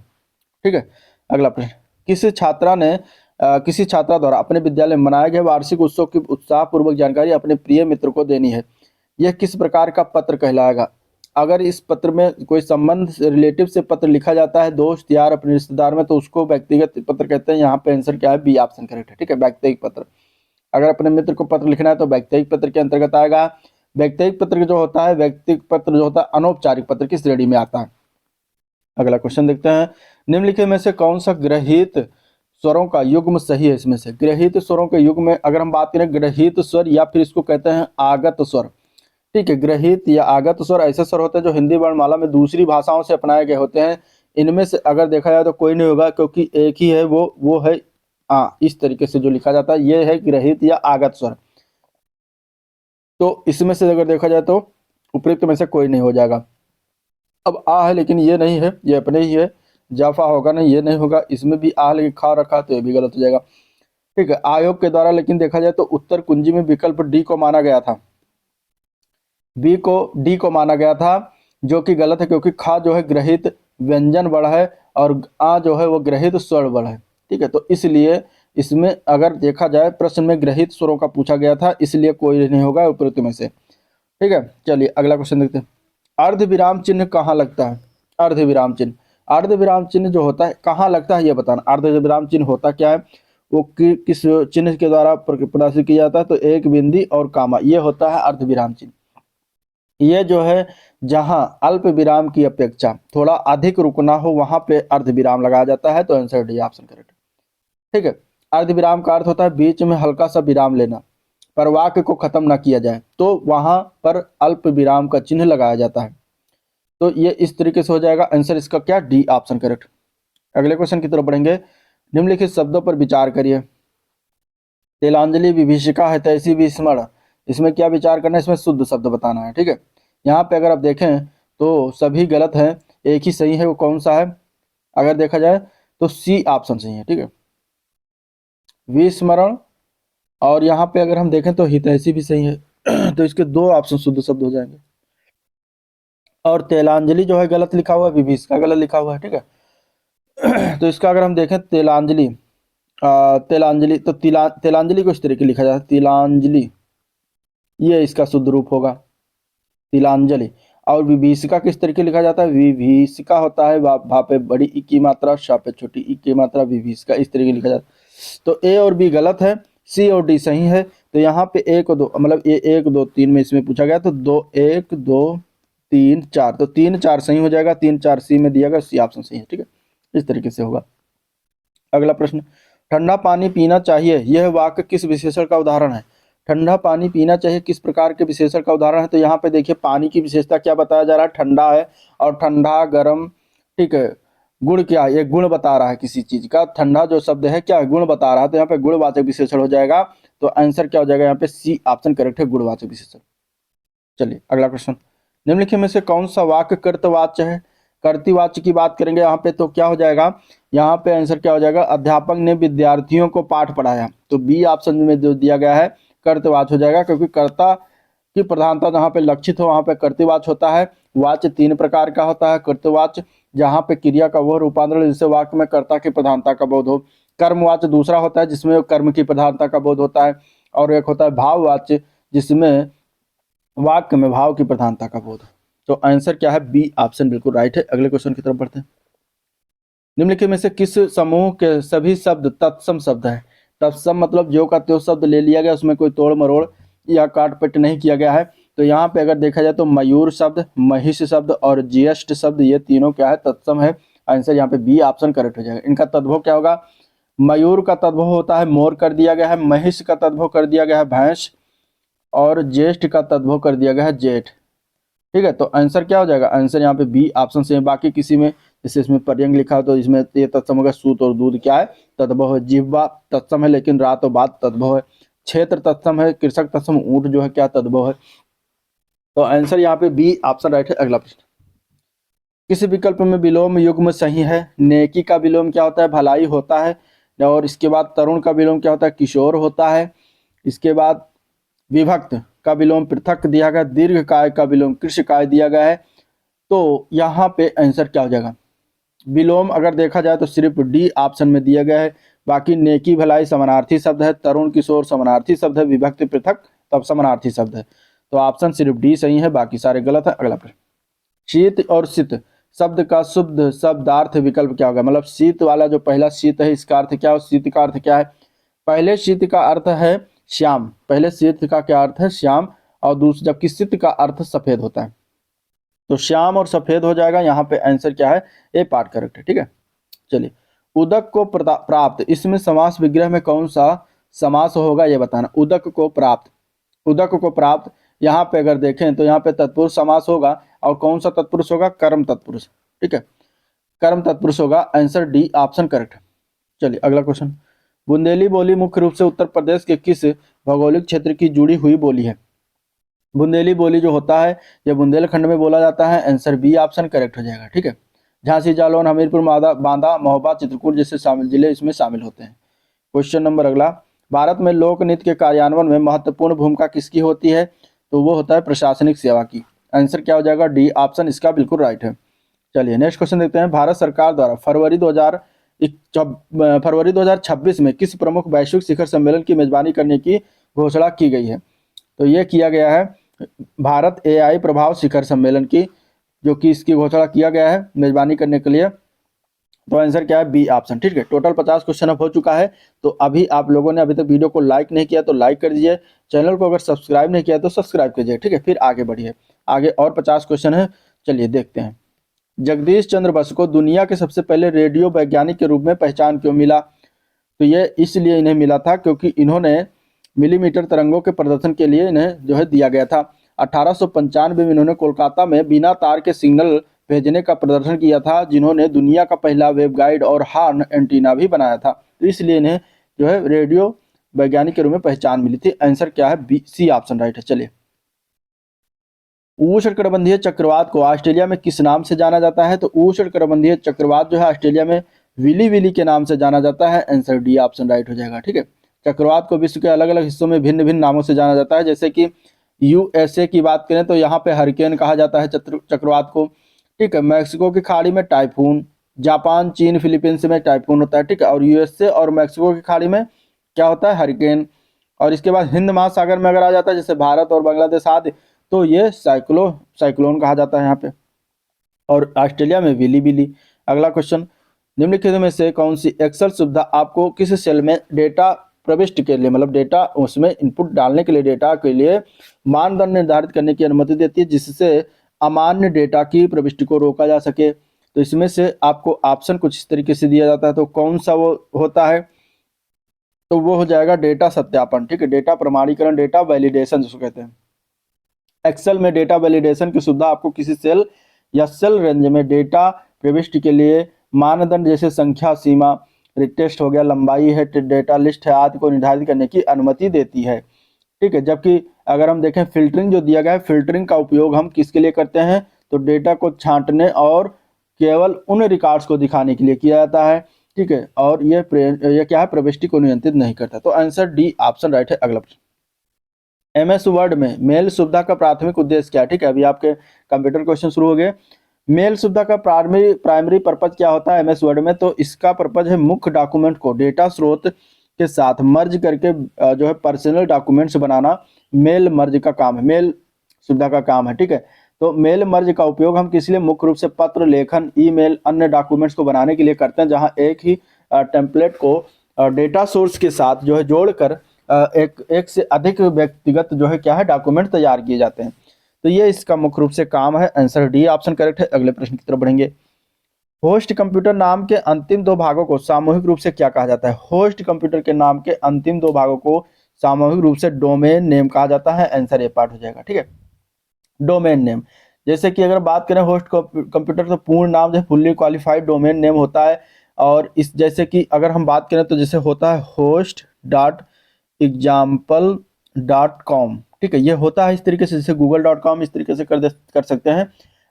ठीक है। अगला प्रश्न, किसी छात्रा द्वारा अपने विद्यालय में मनाए गए वार्षिक उत्सव की उत्साहपूर्वक जानकारी अपने प्रिय मित्र को देनी है। यह किस प्रकार का पत्र कहलाएगा? अगर इस पत्र में कोई संबंध रिलेटिव से पत्र लिखा जाता है, दोस्त यार अपने रिश्तेदार में, तो उसको व्यक्तिगत पत्र कहते हैं। यहाँ पे आंसर क्या है? बी ऑप्शन करेक्ट है, ठीक है। व्यक्तिगत पत्र, अगर अपने मित्र को पत्र लिखना है तो व्यक्तिगत पत्र के अंतर्गत आएगा। व्यक्तिगत पत्र जो होता है, व्यक्तिगत पत्र जो होता है अनौपचारिक पत्र की श्रेणी में आता है। अगला क्वेश्चन देखते हैं। निम्नलिखित में से कौन सा ग्रहित स्वरों का युग्म सही है? इसमें से ग्रहित स्वरों के युग्म में अगर हम बात करें, ग्रहित स्वर या फिर इसको कहते हैं आगत स्वर, ठीक है। ग्रहित या आगत स्वर ऐसे स्वर होते हैं जो हिंदी वर्णमाला में दूसरी भाषाओं से अपनाए गए होते हैं। इनमें से अगर देखा जाए तो कोई नहीं होगा, क्योंकि एक ही है, वो है इस तरीके से जो लिखा जाता है ये है ग्रहित या आगत स्वर। तो इसमें से अगर देखा जाए तो उपयुक्त में से कोई नहीं हो जाएगा। अब आ है लेकिन ये नहीं है, ये अपने ही है। जाफा होगा नहीं, ये नहीं होगा। इसमें भी आ लेकिन खा रखा तो ये भी गलत हो जाएगा, ठीक है। आयोग के द्वारा लेकिन देखा जाए तो उत्तर कुंजी में विकल्प डी को माना गया था, डी को माना गया था, जो कि गलत है, क्योंकि खा जो है ग्रहित व्यंजन वर्ण है और आ जो है वो ग्रहित स्वर वर्ण है, ठीक है। तो इसलिए इसमें अगर देखा जाए प्रश्न में ग्रहित स्वरों का पूछा गया था, इसलिए कोई नहीं होगा उपयुक्त में से, ठीक है। चलिए अगला क्वेश्चन देखते हैं। अर्ध विराम चिन्ह कहाँ लगता है? अर्ध विराम चिन्ह जो होता है कहाँ लगता है ये बताना। अर्ध विराम चिन्ह होता क्या है? वो किस चिन्ह के द्वारा प्रदर्शित किया जाता है? तो एक बिंदी और कामा, ये होता है अर्ध विराम चिन्ह। ये जो है जहां अल्प विराम की अपेक्षा थोड़ा अधिक रुकना हो वहां पे अर्ध विराम लगाया जाता है। तो आंसर डी ऑप्शन करेक्ट, ठीक है। अर्ध विराम का अर्थ होता है बीच में हल्का सा विराम लेना, पर वाक्य को खत्म न किया जाए, तो वहां पर अल्प विराम का चिन्ह लगाया जाता है। तो ये इस तरीके से हो जाएगा। आंसर इसका क्या? D option correct. अगले क्वेश्चन की तरफ बढ़ेंगे। निम्नलिखित शब्दों पर विचार करिए। तिलांजलि, विभीषिका, हितैषी, विस्मरण, इसमें क्या विचार करना है? इसमें शुद्ध शब्द बताना है, ठीक है। यहाँ पे अगर आप देखें तो सभी गलत हैं, एक ही सही है। वो कौन सा है? अगर देखा जाए तो सी ऑप्शन सही है, ठीक है, विस्मरण। और यहाँ पे अगर हम देखें तो हितैषी भी सही है। तो इसके दो ऑप्शन शुद्ध शब्द हो जाएंगे। और तिलांजलि जो है गलत लिखा हुआ है, विभीषिका गलत लिखा हुआ है, ठीक है। तो इसका अगर हम देखें तिलांजलि, तो तिलांजलि को इस तरीके लिखा जाता है, तिलांजलि, ये इसका शुद्ध रूप होगा तिलांजलि। और विभीषिका किस तरीके लिखा जाता है? विभीषिका होता है भा पे बड़ी ई की मात्रा, शा पे छोटी ई की मात्रा, विभीषिका, इस तरीके लिखा जाता है। तो ए और बी गलत है, सी और डी सही है। तो यहाँ पे 1 और 2 मतलब ये 1 2 3 में इसमें पूछा गया, तो 2 1 2 3 4, तो 3 4 सही हो जाएगा, 3 4 सी में दिया गया, सी ऑप्शन सही है। ठीक है, इस तरीके से होगा। अगला प्रश्न, ठंडा पानी पीना चाहिए, यह वाक्य किस विशेषण का उदाहरण है? ठंडा पानी पीना चाहिए किस प्रकार के विशेषण का उदाहरण है? तो यहाँ पे देखिए पानी की विशेषता क्या बताया जा रहा है, ठंडा है, और ठंडा गर्म, ठीक है, गुण क्या है, ये गुण बता रहा है किसी चीज का, ठंडा जो शब्द है क्या है, गुण बता रहा है, तो यहाँ पे गुणवाचक विशेषण हो जाएगा। तो आंसर क्या हो जाएगा यहाँ पे, सी ऑप्शन करेक्ट है, गुणवाचक विशेषण। चलिए अगला क्वेश्चन, निम्नलिखित में से कौन सा वाक्य कर्तवाच्य है? कर्तृवाच्य की बात करेंगे यहाँ पे तो क्या हो जाएगा, यहाँ पे आंसर क्या हो जाएगा, अध्यापक ने विद्यार्थियों को पाठ पढ़ाया, तो बी ऑप्शन में जो दिया गया है कर्तवाच्य हो जाएगा, क्योंकि कर्ता की प्रधानता जहाँ पे लक्षित हो वहाँ पे कर्तवाच्य होता है। वाच्य 3 प्रकार का होता है, कर्तवाच्य जहाँ पे क्रिया का वह रूपांतरण जिससे वाक्य में कर्ता की प्रधानता का बोध हो, कर्मवाच्य दूसरा होता है जिसमें कर्म की प्रधानता का बोध होता है, और एक होता है भाववाच्य जिसमें वाक्य में भाव की प्रधानता का बोध। तो आंसर क्या है, बी ऑप्शन बिल्कुल राइट है। अगले क्वेश्चन की तरफ बढ़ते हैं, निम्नलिखित में से किस समूह के सभी शब्द तत्सम शब्द है? तत्सम मतलब जो का त्यो शब्द ले लिया गया, उसमें कोई तोड़ मरोड़ या काट पट नहीं किया गया है। तो यहाँ पे अगर देखा जाए तो मयूर शब्द, महिष शब्द और ज्येष्ठ शब्द, ये तीनों क्या है, तत्सम है। आंसर यहाँ पे बी ऑप्शन करेक्ट हो जाएगा। इनका तद्भव क्या होगा, मयूर का तद्भव होता है मोर कर दिया गया है, महिष का तद्भव कर दिया गया है भैंस, और ज्येष्ठ का तद्भव कर दिया गया है जेठ। ठीक है, तो आंसर क्या हो जाएगा, आंसर यहाँ पे बी ऑप्शन से है। बाकी किसी में जैसे इसमें पर्यंग लिखा हो तो इसमें ये तत्सम होगा, सूत और दूध क्या है, तद्भव है। जिह्वा तत्सम है लेकिन रात और बात तद्भव है। क्षेत्र तत्सम है, कृषक तत्सम, ऊंट जो है क्या तद्भव है। तो आंसर यहाँ पे बी ऑप्शन राइट है। अगला प्रश्न, किस विकल्प में विलोम युग्म सही है? नेकी का विलोम क्या होता है, भलाई होता है, और इसके बाद तरुण का विलोम क्या होता है, किशोर होता है। इसके बाद विभक्त का विलोम पृथक दिया गया, दीर्घ काय का विलोम कृष्ण काय दिया गया है। तो यहाँ पे आंसर क्या हो जाएगा, विलोम अगर देखा जाए तो सिर्फ डी ऑप्शन में दिया गया है। बाकी नेकी भलाई समानार्थी शब्द है, तरुण किशोर समानार्थी शब्द है, विभक्त पृथक तब समानार्थी शब्द है। तो ऑप्शन सिर्फ डी सही है, बाकी सारे गलत है। अगला प्रश्न, शीत और शीत शब्द का शुद्ध शब्दार्थ विकल्प क्या होगा? मतलब शीत वाला जो पहला शीत है इसका अर्थ क्या है, शीत का अर्थ क्या है? पहले शीत का अर्थ है श्याम, पहले शीत का क्या अर्थ है, श्याम, और दूसरा जबकि शीत का अर्थ सफेद होता है, तो श्याम और सफेद हो जाएगा। यहाँ पे आंसर क्या है, ए पार्ट करेक्ट है। ठीक है, चलिए, उदक को प्राप्त, इसमें समास विग्रह में कौन सा समास होगा ये बताना। उदक को प्राप्त, उदक को प्राप्त, यहाँ पे अगर देखें तो यहाँ पे तत्पुरुष समास होगा, और कौन सा तत्पुरुष होगा, कर्म तत्पुरुष। ठीक है, कर्म तत्पुरुष होगा। आंसर डी ऑप्शन करेक्ट है। चलिए अगला क्वेश्चन, बुंदेली बोली मुख्य रूप से उत्तर प्रदेश के किस भौगोलिक क्षेत्र की जुड़ी हुई बोली है? बुंदेली बोली जो होता है यह बुंदेलखंड में बोला जाता है। आंसर बी ऑप्शन करेक्ट हो जाएगा। ठीक है, झांसी, जालौन, हमीरपुर, बांदा, महोबा, चित्रकूट जैसे शामिल जिले इसमें शामिल होते हैं। क्वेश्चन नंबर अगला, भारत में लोक नृत्य के कार्यान्वयन में महत्वपूर्ण भूमिका किसकी होती है? तो वो होता है प्रशासनिक सेवा की। आंसर क्या हो जाएगा, डी ऑप्शन इसका बिल्कुल राइट है। चलिए नेक्स्ट क्वेश्चन देखते हैं, भारत सरकार द्वारा फरवरी 2026 में किस प्रमुख वैश्विक शिखर सम्मेलन की मेजबानी करने की घोषणा की गई है? तो ये किया गया है भारत एआई प्रभाव शिखर सम्मेलन की, जो कि इसकी घोषणा किया गया है मेजबानी करने के लिए। तो आंसर क्या है, बी ऑप्शन। ठीक है, टोटल 50 क्वेश्चन अब हो चुका है। तो अभी आप लोगों ने अभी तक वीडियो को लाइक नहीं किया तो लाइक कर दीजिए, चैनल को अगर सब्सक्राइब नहीं किया तो सब्सक्राइब कीजिए। ठीक है, फिर आगे बढ़िए, आगे और 50 क्वेश्चन है। चलिए देखते हैं, जगदीश चंद्र बसु को दुनिया के सबसे पहले रेडियो वैज्ञानिक के रूप में पहचान क्यों मिला? तो ये इसलिए इन्हें मिला था क्योंकि इन्होंने मिलीमीटर तरंगों के प्रदर्शन के लिए इन्हें जो है दिया गया था। 1895 में इन्होंने कोलकाता में बिना तार के सिग्नल भेजने का प्रदर्शन किया था, जिन्होंने दुनिया का पहला वेबगाइड और हॉर्न एंटीना भी बनाया था। तो इसलिए इन्हें जो है रेडियो वैज्ञानिक के रूप में पहचान मिली थी। आंसर क्या है, बी सी ऑप्शन राइट है। चलिए, उष्णकटिबंधीय चक्रवात को ऑस्ट्रेलिया में किस नाम से जाना जाता है? तो उष्णकटिबंधीय चक्रवात जो है ऑस्ट्रेलिया में विली विली के नाम से जाना जाता है। आंसर डी ऑप्शन राइट हो जाएगा। ठीक है, चक्रवात को विश्व के अलग अलग हिस्सों में भिन्न भिन्न नामों से जाना जाता है। जैसे कि यूएसए की बात करें तो यहाँ पे हरिकेन कहा जाता है चक्रवात को। ठीक है, मैक्सिको की खाड़ी में टाइफून, जापान, चीन, फिलीपींस में टाइफून होता है। ठीक है, और यूएसए और मैक्सिको की खाड़ी में क्या होता है, हरिकेन। और इसके बाद हिंद महासागर में अगर आ जाता है जैसे भारत और बांग्लादेश आदि, तो ये साइक्लोन कहा जाता है यहाँ पे। और ऑस्ट्रेलिया में विली विली। अगला क्वेश्चन, निम्नलिखित में से कौन सी एक्सेल सुविधा आपको किस सेल में डेटा प्रविष्टि के लिए, मतलब डेटा उसमें इनपुट डालने के लिए, डेटा के लिए मानदंड निर्धारित करने की अनुमति देती है जिससे अमान्य डेटा की प्रविष्टि को रोका जा सके। तो इसमें से आपको ऑप्शन कुछ इस तरीके से दिया जाता है, तो कौन सा वो होता है, तो वो हो जाएगा डेटा सत्यापन। ठीक है, डेटा प्रमाणीकरण, डेटा वैलिडेशन जिसको कहते हैं। एक्सेल में डेटा वैलिडेशन की सुविधा आपको किसी सेल या सेल रेंज में डेटा प्रविष्टि के लिए मानदंड जैसे संख्या, सीमा, टेक्स्ट हो गया, लंबाई है, डेटा लिस्ट है आदि को निर्धारित करने की अनुमति देती है। ठीक है, जबकि अगर हम देखें फिल्टरिंग जो दिया गया है, फिल्टरिंग का उपयोग हम किसके लिए करते हैं, तो डेटा को छांटने और केवल उन रिकॉर्ड्स को दिखाने के लिए किया जाता है। ठीक है, और ये क्या है, प्रविष्टि को नियंत्रित नहीं करता। तो आंसर डी ऑप्शन राइट है। अगला प्रश्न, MS वर्ड में मेल सुविधा का प्राथमिक उद्देश्य क्या है। ठीक है, अभी आपके कंप्यूटर क्वेश्चन शुरू हो गए। मेल सुविधा का प्राइमरी पर्पज क्या होता है MS वर्ड में, तो इसका पर्पज है मुख्य डॉक्यूमेंट को डेटा स्रोत के साथ मर्ज करके जो है पर्सनल डॉक्यूमेंट्स बनाना मेल मर्ज का काम है, मेल सुविधा का काम है। ठीक है, तो मेल मर्ज का उपयोग हम किस लिए, मुख्य रूप से पत्र, लेखन, ईमेल, अन्य डॉक्यूमेंट्स को बनाने के लिए करते हैं, जहां एक ही टेम्पलेट को डेटा सोर्स के साथ जो है जोड़कर एक से अधिक व्यक्तिगत जो है क्या है, डॉक्यूमेंट तैयार किए जाते हैं। तो ये इसका मुख्य रूप से काम है। आंसर डी ऑप्शन करेक्ट है। अगले प्रश्न की तरफ बढ़ेंगे। होस्ट कंप्यूटर नाम के अंतिम दो भागों को सामूहिक रूप से क्या कहा जाता है। होस्ट कंप्यूटर के नाम के अंतिम दो भागों को सामूहिक रूप से डोमेन नेम कहा जाता है। आंसर ए पार्ट हो जाएगा। ठीक है, डोमेन नेम, जैसे कि अगर बात करें होस्ट कंप्यूटर तो पूर्ण नाम जो फुल्ली क्वालिफाइड डोमेन नेम होता है। और इस जैसे कि अगर हम बात करें तो जैसे होता है host.example.com। ठीक है, ये होता है इस तरीके से, जैसे google.com इस तरीके से कर सकते हैं।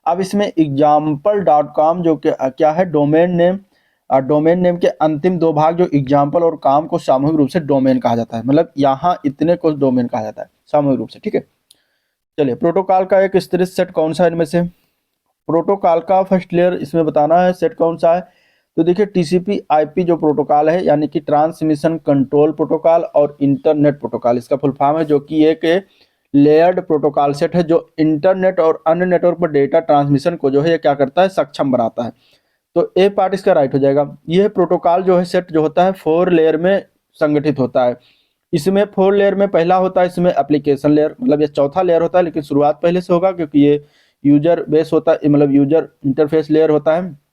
अब इसमें example.com जो क्या है, डोमेन नेम, डोमेन नेम के अंतिम दो भाग जो एग्जाम्पल और काम को सामूहिक रूप से डोमेन कहा जाता है, मतलब यहाँ इतने को डोमेन कहा जाता है सामूहिक रूप से। ठीक है, चलिए प्रोटोकॉल का एक स्तरित सेट कौन सा है इनमें से, प्रोटोकॉल का फर्स्ट लेयर इसमें बताना है सेट कौन सा है। तो देखिए TCP/IP जो प्रोटोकॉल है, यानी कि ट्रांसमिशन कंट्रोल प्रोटोकॉल और इंटरनेट प्रोटोकॉल, इसका फुल फॉर्म है, जो कि एक लेयर्ड प्रोटोकॉल सेट है जो इंटरनेट और अन्य नेटवर्क पर डेटा ट्रांसमिशन को जो है ये क्या करता है, सक्षम बनाता है। तो ए पार्ट इसका राइट हो जाएगा। यह प्रोटोकॉल जो है सेट जो होता है 4 लेयर में संगठित होता है। इसमें 4 लेयर में पहला होता है इसमें एप्लीकेशन लेयर, मतलब ये चौथा लेयर होता है, लेकिन शुरुआत पहले से होगा क्योंकि ये यूजर बेस होता है, मतलब यूजर इंटरफेस लेयर होता है।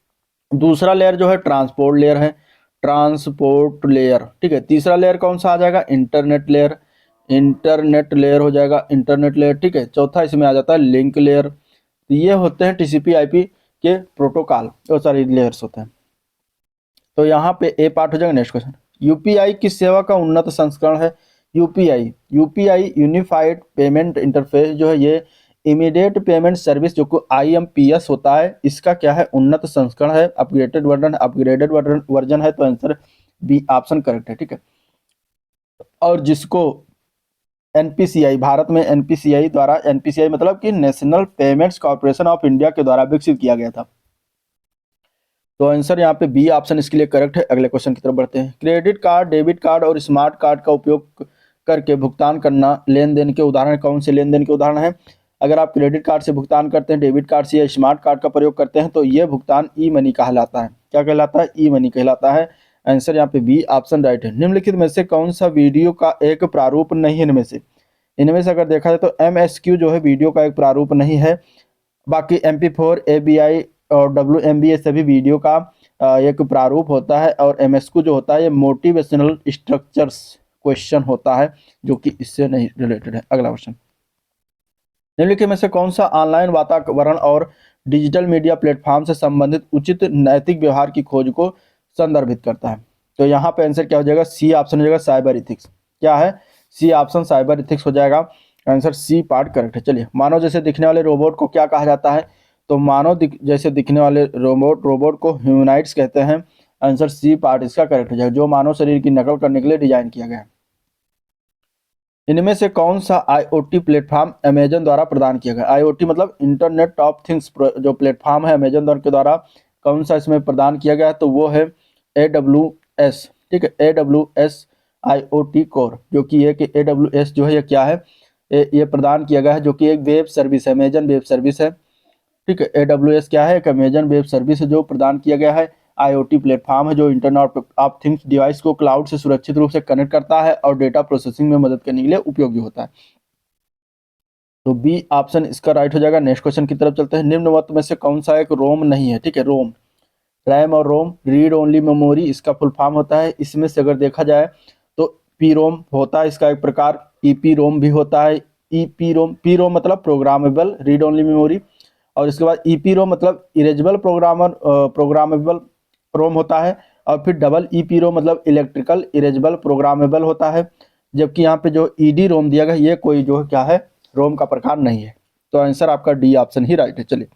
दूसरा लेयर जो है ट्रांसपोर्ट लेयर है, ट्रांसपोर्ट लेयर। ठीक है, तीसरा लेयर कौन सा आ जाएगा, इंटरनेट लेयर, इंटरनेट लेयर हो जाएगा, इंटरनेट लेयर। ठीक है, चौथा इसमें आ जाता है लिंक लेयर। तो ये होते हैं TCP/IP के प्रोटोकॉल, सॉरी लेयर्स होते हैं। तो यहाँ पे ए पार्ट हो जाएगा। नेक्स्ट क्वेश्चन, यूपीआई किस सेवा का उन्नत संस्करण है। यूपीआई यूनिफाइड पेमेंट इंटरफेस जो है ये इमीडिएट पेमेंट सर्विस जो को IMPS होता है, इसका क्या है, उन्नत संस्करण है, अपग्रेडेड वर्जन है। तो आंसर बी ऑप्शन करेक्ट है। ठीक है, और जिसको NPCI, भारत में NPCI द्वारा, NPCI मतलब कि national payments corporation of India के द्वारा विकसित किया गया था। तो आंसर यहाँ पे बी ऑप्शन इसके लिए करेक्ट है। अगले क्वेश्चन की तरफ बढ़ते हैं। क्रेडिट कार्ड, डेबिट कार्ड और स्मार्ट कार्ड का उपयोग करके भुगतान करना लेन देन के उदाहरण, कौन से लेन देन के उदाहरण है। अगर आप क्रेडिट कार्ड से भुगतान करते हैं, डेबिट कार्ड से या स्मार्ट कार्ड का प्रयोग करते हैं, तो ये भुगतान ई मनी कहलाता है। क्या कहलाता है, ई मनी कहलाता है। आंसर यहाँ पे बी ऑप्शन राइट है। निम्नलिखित में से कौन सा वीडियो का एक प्रारूप नहीं है। इनमें से अगर देखा जाए तो MSQ जो है वीडियो का एक प्रारूप नहीं है। बाकी MP4, ABI और WMB ये सभी वीडियो का एक प्रारूप होता है। और MSQ जो होता है ये मोटिवेशनल स्ट्रक्चर्स क्वेश्चन होता है, जो कि इससे नहीं रिलेटेड है। अगला क्वेश्चन, निम्नलिखित में से कौन सा ऑनलाइन वातावरण और डिजिटल मीडिया प्लेटफॉर्म से संबंधित उचित नैतिक व्यवहार की खोज को संदर्भित करता है। तो यहाँ पे आंसर क्या हो जाएगा, सी ऑप्शन हो जाएगा, साइबर इथिक्स। क्या है, सी ऑप्शन साइबर इथिक्स हो जाएगा। आंसर सी पार्ट करेक्ट है। चलिए, मानव जैसे दिखने वाले रोबोट को क्या कहा जाता है। तो मानव जैसे दिखने वाले रोबोट को ह्यूमनॉइड्स कहते हैं। आंसर सी पार्ट इसका करेक्ट हो जाएगा, जो मानव शरीर की नकल करने के लिए डिजाइन किया गया है। इनमें से कौन सा IoT प्लेटफॉर्म अमेजन द्वारा प्रदान किया गया। IoT मतलब इंटरनेट ऑफ थिंग्स जो प्लेटफॉर्म है अमेजन के द्वारा, कौन सा इसमें प्रदान किया गया है, तो वो है AWS। ठीक है, AWS IoT कोर, जो कि एक AWS जो है ये क्या है, ये प्रदान किया गया है, जो कि एक वेब सर्विस है, अमेजन वेब सर्विस है। ठीक है, AWS क्या है, एक अमेजन वेब सर्विस है जो प्रदान किया गया है। IoT प्लेटफॉर्म है जो इंटरनेट ऑफ थिंग्स डिवाइस को क्लाउड से सुरक्षित रूप से कनेक्ट करता है और डेटा प्रोसेसिंग में मदद करने के लिए उपयोगी होता है। तो बी ऑप्शन इसका राइट हो जाएगा। नेक्स्ट क्वेश्चन की तरफ चलते हैं। निम्नवत में से कौन सा एक रोम नहीं है? ठीक है, रोम, रैम और रोम, रीड ओनली मेमोरी इसका फुल फॉर्म होता है। इसमें से अगर देखा जाए तो पी रोम होता है इसका एक प्रकार, ईपी रोम भी होता है। ईपी रोम, पी रोम मतलब प्रोग्रामेबल रीड ओनली मेमोरी, और इसके बाद ईपी रोम मतलब इरेजेबल प्रोग्रामेबल रोम होता है, और फिर डबल ईपी रोम मतलब इलेक्ट्रिकल इरेजेबल प्रोग्रामेबल होता है। जबकि यहाँ पे जो ईडी रोम दिया गया ये कोई जो क्या है रोम का प्रकार नहीं है। तो आंसर आपका डी ऑप्शन ही राइट है। चलिए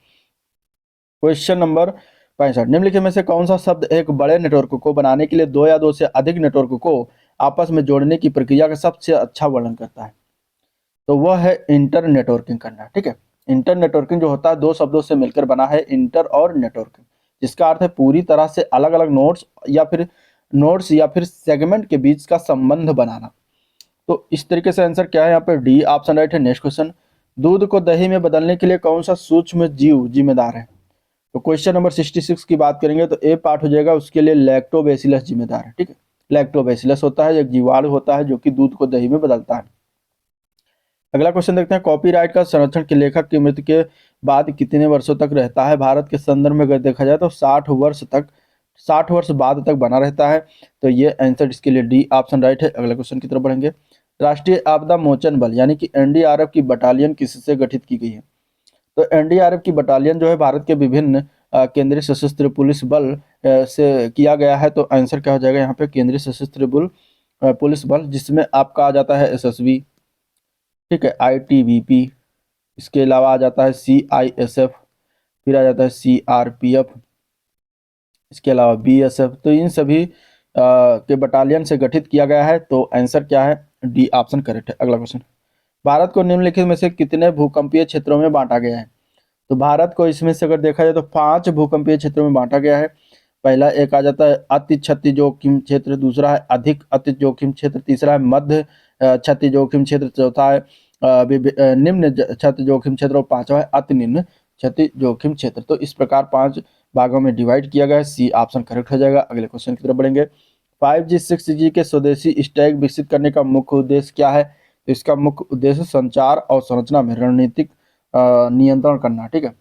क्वेश्चन नंबर 65। निम्नलिखित में से कौन सा शब्द एक बड़े नेटवर्क को बनाने के लिए दो या दो से अधिक नेटवर्क को आपस में जोड़ने की प्रक्रिया का सबसे अच्छा वर्णन करता है? तो वह है इंटर नेटवर्किंग करना। ठीक है, इंटर नेटवर्किंग जो होता है दो शब्दों से मिलकर बना है, इंटर और नेटवर्किंग, जिसका अर्थ है पूरी तरह से अलग अलग नोड्स या फिर सेगमेंट के बीच का संबंध बनाना। तो इस तरीके से आंसर क्या है यहाँ पे? डी ऑप्शन राइट है। नेक्स्ट क्वेश्चन, दूध को दही में बदलने के लिए कौन सा सूक्ष्म जीव जिम्मेदार है? तो क्वेश्चन नंबर 66 की बात करेंगे तो ए पार्ट हो जाएगा, उसके लिए लैक्टोबैसिलस जिम्मेदार है। ठीक है, लैक्टोबैसिलस होता है एक जीवाणु होता है जो कि दूध को दही में बदलता है। अगला क्वेश्चन देखते हैं, कॉपीराइट का संरक्षण के लेखक की मृत्यु के बाद कितने वर्षों तक रहता है? भारत के संदर्भ में अगर देखा जाए तो 60 वर्ष बाद तक बना रहता है। तो ये आंसर इसके लिए डी ऑप्शन राइट है। अगले क्वेश्चन की तरफ बढ़ेंगे। राष्ट्रीय आपदा मोचन बल यानी कि एनडीआरएफ की बटालियन किससे गठित की गई है? तो एनडीआरएफ की बटालियन जो है भारत के विभिन्न केंद्रीय सशस्त्र पुलिस बल से किया गया है। तो आंसर क्या हो जाएगा यहाँ पे? केंद्रीय सशस्त्र पुलिस बल, जिसमें आपका आ जाता है एसएसबी, ठीक है, आईटीबीपी, इसके अलावा आ जाता है सीआईएसएफ, फिर आ जाता है सीआरपीएफ, इसके अलावा बीएसएफ। तो इन सभी के बटालियन से गठित किया गया है। तो आंसर क्या है? डी ऑप्शन करेक्ट है। अगला क्वेश्चन, भारत को निम्नलिखित में से कितने भूकंपीय क्षेत्रों में बांटा गया है? तो भारत को इसमें से अगर देखा जाए तो 5 भूकंपीय क्षेत्रों में बांटा गया है। पहला एक आ जाता है अति क्षति जोखिम क्षेत्र, दूसरा है अधिक अति जोखिम क्षेत्र, तीसरा है मध्य क्षति जोखिम क्षेत्र, चौथा है निम्न क्षति जोखिम क्षेत्र, और पांचवा है अति निम्न क्षति जोखिम क्षेत्र। तो इस प्रकार 5 भागों में डिवाइड किया गया है। सी ऑप्शन करेक्ट हो जाएगा। अगले क्वेश्चन की तरफ बढ़ेंगे। 5G 6G के स्वदेशी स्टैक विकसित करने का मुख्य उद्देश्य क्या है? तो इसका मुख्य उद्देश्य संचार और संरचना में रणनीतिक नियंत्रण करना। ठीक है,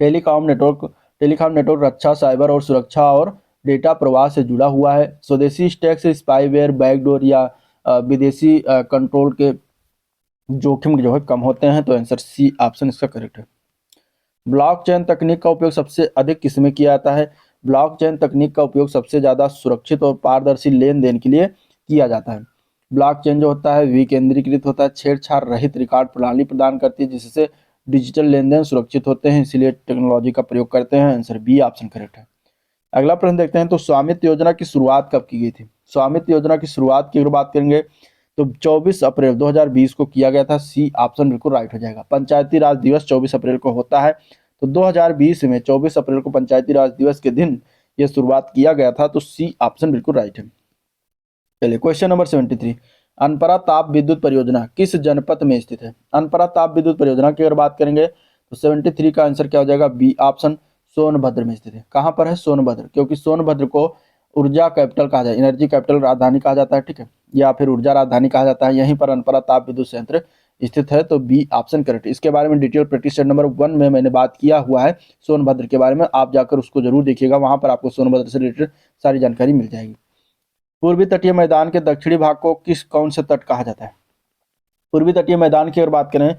टेलीकॉम नेटवर्क रक्षा, साइबर और सुरक्षा और डेटा प्रवाह से जुड़ा हुआ है। स्वदेशी स्टैक से स्पाईवेयर, बैकडोर या विदेशी कंट्रोल के जोखिम जो है कम होते हैं। तो आंसर सी ऑप्शन इसका करेक्ट है। ब्लॉकचेन तकनीक का उपयोग सबसे अधिक किसमें किया जाता है? ब्लॉकचेन तकनीक का उपयोग सबसे ज्यादा सुरक्षित और पारदर्शी लेन देन के लिए किया जाता है। ब्लॉकचेन जो होता है विकेंद्रीकृत होता है, छेड़छाड़ रहित रिकॉर्ड प्रणाली प्रदान करती है जिससे डिजिटल लेन देन सुरक्षित होते हैं, इसलिए टेक्नोलॉजी का प्रयोग करते हैं। आंसर बी ऑप्शन करेक्ट है। अगला प्रश्न देखते हैं, तो स्वामित्व योजना की शुरुआत कब की गई थी? स्वामित्व योजना की शुरुआत की अगर बात करेंगे तो 24 अप्रैल 2020 को किया गया था। सी ऑप्शन बिल्कुल राइट हो जाएगा। पंचायती राज दिवस 24 अप्रैल को होता है, तो 2020 में 24 अप्रैल को पंचायती राज दिवस के दिन ये शुरुआत किया गया था। तो सी ऑप्शन बिल्कुल राइट है। चलिए क्वेश्चन नंबर 73, अनपरा ताप विद्युत परियोजना किस जनपद में स्थित है? अनपरा ताप विद्युत परियोजना की अगर बात करेंगे तो 73 का आंसर क्या हो जाएगा? बी ऑप्शन, सोनभद्र में स्थित है। कहाँ पर है? सोनभद्र, क्योंकि सोनभद्र को ऊर्जा कैपिटल कहा जाए, एनर्जी कैपिटल राजधानी कहा जाता है, ठीक है, या फिर ऊर्जा राजधानी कहा जाता है। यहीं पर अनपरा ताप विद्युत संयंत्र स्थित है। तो बी ऑप्शन करेक्ट। इसके बारे में डिटेल प्रैक्टिस सेट नंबर 1 में मैंने बात किया हुआ है सोनभद्र के बारे में, आप जाकर उसको जरूर देखिएगा, वहां पर आपको सोनभद्र से रिलेटेड सारी जानकारी मिल जाएगी। पूर्वी तटीय मैदान के दक्षिणी भाग को कौन से तट कहा जाता है? पूर्वी तटीय मैदान की अगर बात करें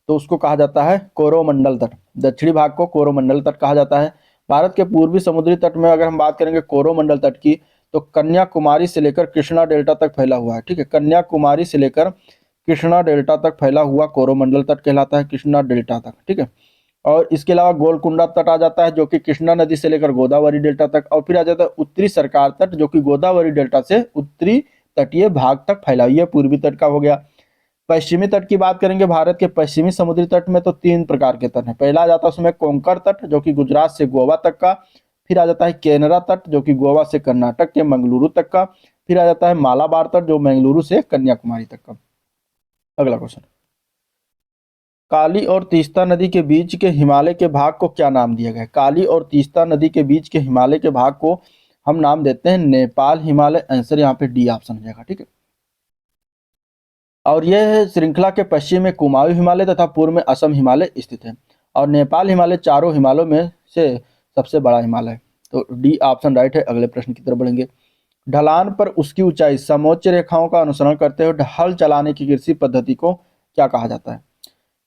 तो उसको कहा जाता है कोरोमंडल तट। दक्षिणी भाग को कोरोमंडल तट कहा जाता है। भारत के पूर्वी समुद्री तट में अगर हम बात करेंगे कोरोमंडल तट की, तो कन्याकुमारी से लेकर कृष्णा डेल्टा तक फैला हुआ है। ठीक है, कन्याकुमारी से लेकर कृष्णा डेल्टा तक फैला हुआ कोरोमंडल तट कहलाता है, कृष्णा डेल्टा तक। ठीक है, और इसके अलावा गोलकुंडा तट आ जाता है जो कि कृष्णा नदी से लेकर गोदावरी डेल्टा तक, और फिर आ जाता है उत्तरी सरकार तट जो कि गोदावरी डेल्टा से उत्तरी तटीय भाग तक फैला हुआ है। पूर्वी तट का हो गया। पश्चिमी तट की बात करेंगे, भारत के पश्चिमी समुद्री तट में तो 3 प्रकार के तट हैं। पहला आ जाता है उसमें कोंकण तट जो कि गुजरात से गोवा तक का, फिर आ जाता है केनरा तट जो कि गोवा से कर्नाटक के मंगलुरु तक का, फिर आ जाता है मालाबार तट जो मंगलुरु से कन्याकुमारी तक का। अगला क्वेश्चन, काली और तीस्ता नदी के बीच के हिमालय के भाग को क्या नाम दिया गया है? काली और तीस्ता नदी के बीच के हिमालय के भाग को हम नाम देते हैं नेपाल हिमालय। आंसर यहाँ पे डी ऑप्शन हो जाएगा, ठीक है। और यह श्रृंखला के पश्चिम में कुमाऊं हिमालय तथा पूर्व में असम हिमालय स्थित है। और नेपाल हिमालय चारों हिमालयों में से सबसे बड़ा हिमालय है। तो डी ऑप्शन राइट है। अगले प्रश्न की तरफ बढ़ेंगे। ढलान पर उसकी ऊंचाई समोच्च रेखाओं का अनुसरण करते हुए हल चलाने की कृषि पद्धति को क्या कहा जाता है?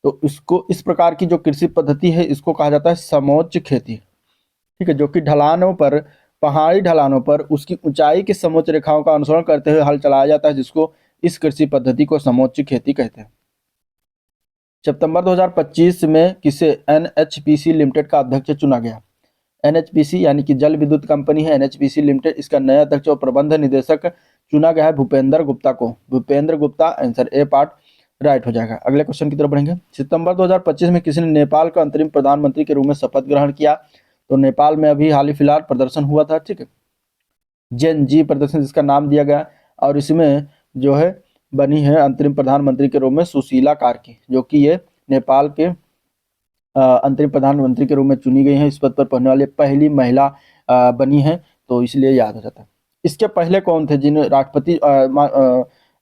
तो इसको, इस प्रकार की जो कृषि पद्धति है इसको कहा जाता है समोच्च खेती, ठीक है, जो कि ढलानों पर, पहाड़ी ढलानों पर उसकी ऊंचाई की समोच्च रेखाओं का अनुसरण करते हुए हल चलाया जाता है, जिसको इस कृषि पद्धति को समोच्च खेती कहते हैं। सितंबर 2025 में किसे एनएचपीसी लिमिटेड का अध्यक्ष चुना गया? एनएचपीसी यानी कि जल विद्युत कंपनी है एनएचपीसी लिमिटेड, इसका नया अध्यक्ष और प्रबंध निदेशक चुना गया है भूपेंद्र गुप्ता को। Bhupendra Gupta, answer A part right हो जाएगा। अगले क्वेश्चन की तरफ बढ़ेंगे। सितंबर 2025 में किसने नेपाल का अंतरिम प्रधानमंत्री के रूप में शपथ ग्रहण किया? तो नेपाल में अभी हाल ही फिलहाल प्रदर्शन हुआ था, ठीक है, जेन जी प्रदर्शन जिसका नाम दिया गया। और इसमें जो है बनी है अंतरिम प्रधानमंत्री के रूप में सुशीला कार्की, जो कि ये नेपाल के अंतरिम प्रधानमंत्री के रूप में चुनी गई हैं। इस पद पर पढ़ने वाली पहली महिला बनी है, तो इसलिए याद हो जाता है। इसके पहले कौन थे जिन राष्ट्रपति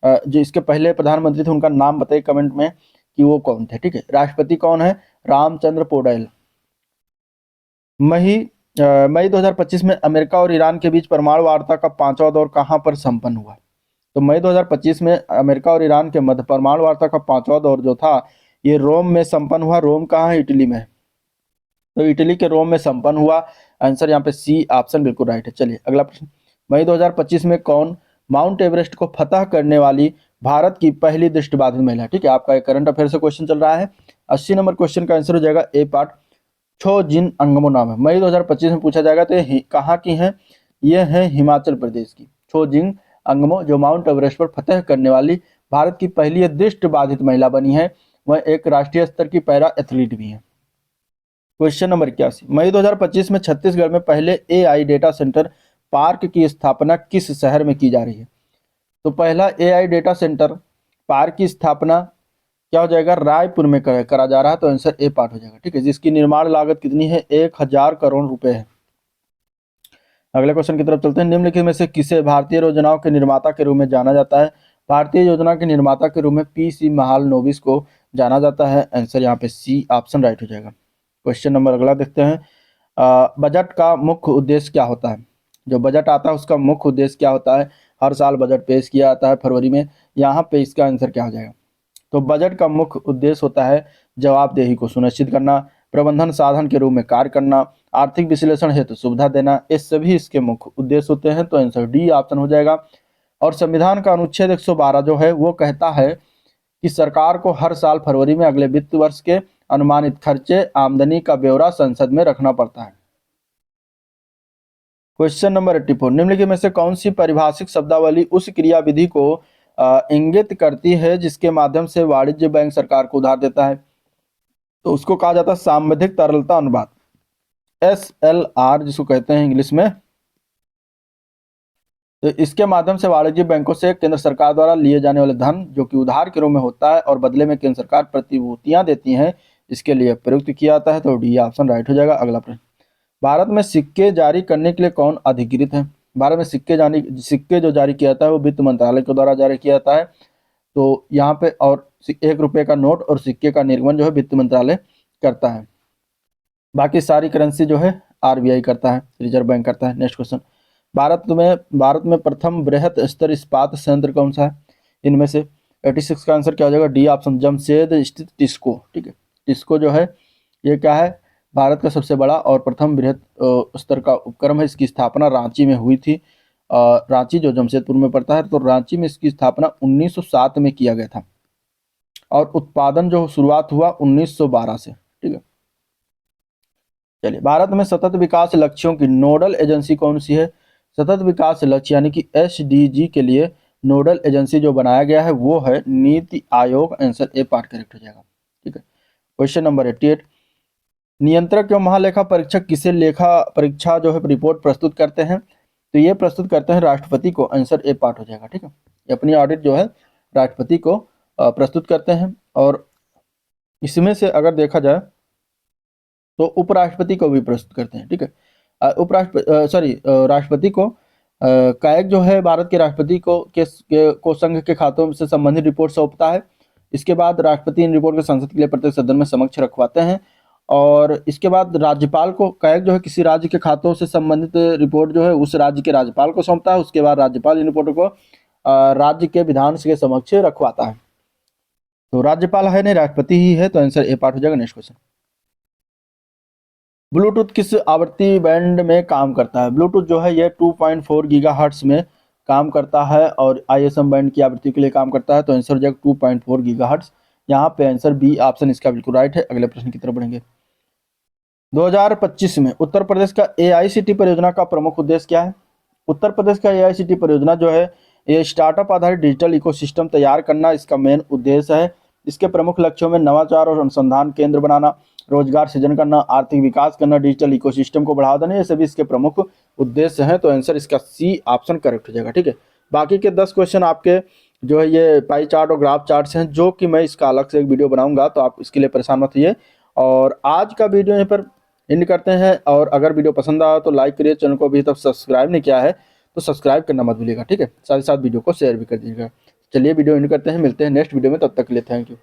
जो इसके पहले प्रधानमंत्री थे उनका नाम बताइए कमेंट में कि वो कौन थे, ठीक है। राष्ट्रपति कौन है? रामचंद्र पौडेल। मई 2025 में अमेरिका और ईरान के बीच परमाणु वार्ता का 5वां दौर कहां पर संपन्न हुआ? तो मई 2025 में अमेरिका और ईरान के मध्य परमाणु वार्ता का 5वां दौर जो था ये रोम में संपन्न हुआ। रोम कहाँ है? इटली में। तो इटली के रोम में संपन्न हुआ। आंसर यहाँ पे सी ऑप्शन बिल्कुल राइट है। चलिए अगला प्रश्न। मई 2025 में कौन माउंट एवरेस्ट को फतह करने वाली भारत की पहली दृष्टिबाधित महिला? ठीक है, आपका एक करंट अफेयर से क्वेश्चन चल रहा है। 80 नंबर क्वेश्चन का आंसर हो जाएगा ए पार्ट। छो जिन अंगमो नाम है। मई 2025 में पूछा जाएगा तो ये कहाँ की है? ये है हिमाचल प्रदेश की छो जिन अंगमो, जो माउंट एवरेस्ट पर फतह करने वाली भारत की पहली दृष्टिबाधित महिला बनी है। वह एक राष्ट्रीय स्तर की पैरा एथलीट भी है। Question number 81। मई 2025 में छत्तीसगढ़ में पहले एआई डेटा सेंटर पार्क की स्थापना किस शहर में की जा रही है? तो पहला एआई डेटा सेंटर पार्क की स्थापना क्या हो जाएगा? रायपुर में करा जा रहा है। तो आंसर ए पार्ट हो जाएगा, ठीक है, जिसकी निर्माण लागत कितनी है? 1000 करोड़ रुपए है। अगले क्वेश्चन की तरफ चलते हैं। निम्नलिखित में से किसे भारतीय योजनाओं के निर्माता के रूप में जाना जाता है? भारतीय योजना के निर्माता के रूप में पीसी महालनोबिस को जाना जाता है। आंसर यहाँ पे सी ऑप्शन राइट हो जाएगा। क्वेश्चन नंबर अगला देखते हैं। बजट का मुख्य उद्देश्य क्या होता है? जो बजट आता है उसका मुख्य उद्देश्य क्या होता है? हर साल बजट पेश किया जाता है फरवरी में। यहाँ पे इसका आंसर क्या हो जाएगा? तो बजट का मुख्य उद्देश्य होता है जवाबदेही को सुनिश्चित करना, प्रबंधन साधन के रूप में कार्य करना, आर्थिक विश्लेषण हेतु सुविधा देना, ये सभी इसके मुख्य उद्देश्य होते हैं। तो आंसर डी ऑप्शन हो जाएगा। और संविधान का अनुच्छेद 112 जो है वो कहता है कि सरकार को हर साल फरवरी में अगले वित्त वर्ष के अनुमानित खर्चे आमदनी का ब्यौरा संसद में रखना पड़ता है। Question number 84। निम्नलिखित में से कौन सी परिभाषिक शब्दावली उस क्रियाविधि को इंगित करती है जिसके माध्यम से वाणिज्य बैंक सरकार को उधार देता है? तो उसको कहा जाता है सांविधिक तरलता अनुपात, SLR जिसको कहते हैं इंग्लिश में। तो इसके माध्यम से वाणिज्य बैंकों से केंद्र सरकार द्वारा लिए जाने वाले धन जो कि उधार के रूप में होता है और बदले में केंद्र सरकार प्रतिभूतियां देती हैं, इसके लिए प्रयुक्त किया जाता है। तो डी ऑप्शन राइट हो जाएगा। अगला प्रश्न। भारत में सिक्के जारी करने के लिए कौन अधिकृत है? भारत में सिक्के जो जारी किया जाता है वो वित्त मंत्रालय के द्वारा जारी किया जाता है। तो यहाँ पे और 1 रुपये का नोट और सिक्के का निर्गमन जो है वित्त मंत्रालय करता है। बाकी सारी करेंसी जो है आरबीआई करता है, रिजर्व बैंक करता है। Next question. भारत में प्रथम बृहत स्तर इस्पात संयंत्र कौन सा है? इनमें से 86 का आंसर क्या हो जाएगा? डी ऑप्शन, जमशेद स्थित टिस्को, ठीक है। टिस्को जो है ये क्या है? भारत का सबसे बड़ा और प्रथम बृहत स्तर का उपक्रम है। इसकी स्थापना रांची में हुई थी। रांची जो जमशेदपुर में पड़ता है, तो रांची में इसकी स्थापना 1907 में किया गया था और उत्पादन जो शुरुआत हुआ 1912 से, ठीक है। चलिए, भारत में सतत विकास लक्ष्यों की नोडल एजेंसी कौन सी है? सतत विकास लक्ष्य यानी कि SDG के लिए नोडल एजेंसी जो बनाया गया है वो है NITI Aayog. Answer A part correct हो जाएगा, ठीक है। Question number 88। नियंत्रक एवं महालेखा परीक्षक किसे लेखा परीक्षा जो है रिपोर्ट प्रस्तुत करते हैं? तो ये प्रस्तुत करते हैं राष्ट्रपति को। आंसर ए पार्ट हो जाएगा, ठीक है। अपनी ऑडिट जो है राष्ट्रपति को प्रस्तुत करते हैं और इसमें से अगर देखा जाए तो उपराष्ट्रपति को भी प्रस्तुत करते हैं, ठीक है। राष्ट्रपति को कायक जो है भारत के राष्ट्रपति को संघ के खातों से संबंधित रिपोर्ट सौंपता है। इसके बाद राष्ट्रपति इन रिपोर्ट को संसद के लिए प्रत्येक सदन में समक्ष रखवाते हैं। और इसके बाद राज्यपाल को कायक जो है किसी राज्य के खातों से संबंधित रिपोर्ट जो है उस राज्य के राज्यपाल को सौंपता है। उसके बाद राज्यपाल इन रिपोर्टों को राज्य के विधान के समक्ष रखवाता है। तो राज्यपाल है नहीं, राष्ट्रपति ही है, तो आंसर ए पार्ट हो जाएगा। नेक्स्ट क्वेश्चन, ब्लूटूथ किस आवृत्ति बैंड में काम करता है? ब्लूटूथ जो है ये 2.4 गीगाहर्ट्ज में काम करता है और ISM बैंड की आवृत्ति के लिए काम करता है। तो आंसर हो जाएगा 2.4 गीगाहर्ट्ज। यहाँ पे आंसर बी ऑप्शन इसका बिल्कुल राइट है। अगले प्रश्न की तरफ बढ़ेंगे। 2025 में उत्तर प्रदेश का AICT परियोजना का प्रमुख उद्देश्य क्या है? उत्तर प्रदेश का AICT परियोजना जो है ये स्टार्टअप आधारित डिजिटल इकोसिस्टम तैयार करना इसका मेन उद्देश्य है। इसके प्रमुख लक्ष्यों में नवाचार और अनुसंधान केंद्र बनाना, रोजगार सृजन करना, आर्थिक विकास करना, डिजिटल इकोसिस्टम को बढ़ावा देना, ये सभी इसके प्रमुख उद्देश्य हैं। तो आंसर इसका सी ऑप्शन करेक्ट हो जाएगा, ठीक है। बाकी के 10 क्वेश्चन आपके जो है ये पाई चार्ट और ग्राफ चार्ट हैं, जो कि मैं इसका अलग से एक वीडियो बनाऊंगा, तो आप इसके लिए परेशान मत होइए। और आज का वीडियो यहाँ पर एंड करते हैं। और अगर वीडियो पसंद आया तो लाइक करिए, चैनल को अभी तक सब्सक्राइब नहीं किया है तो सब्सक्राइब करना मत भूलिएगा, ठीक है। साथ ही साथ वीडियो को शेयर भी कर दीजिएगा। चलिए वीडियो एंड करते हैं, मिलते हैं नेक्स्ट वीडियो में, तब तक के लिए थैंक यू।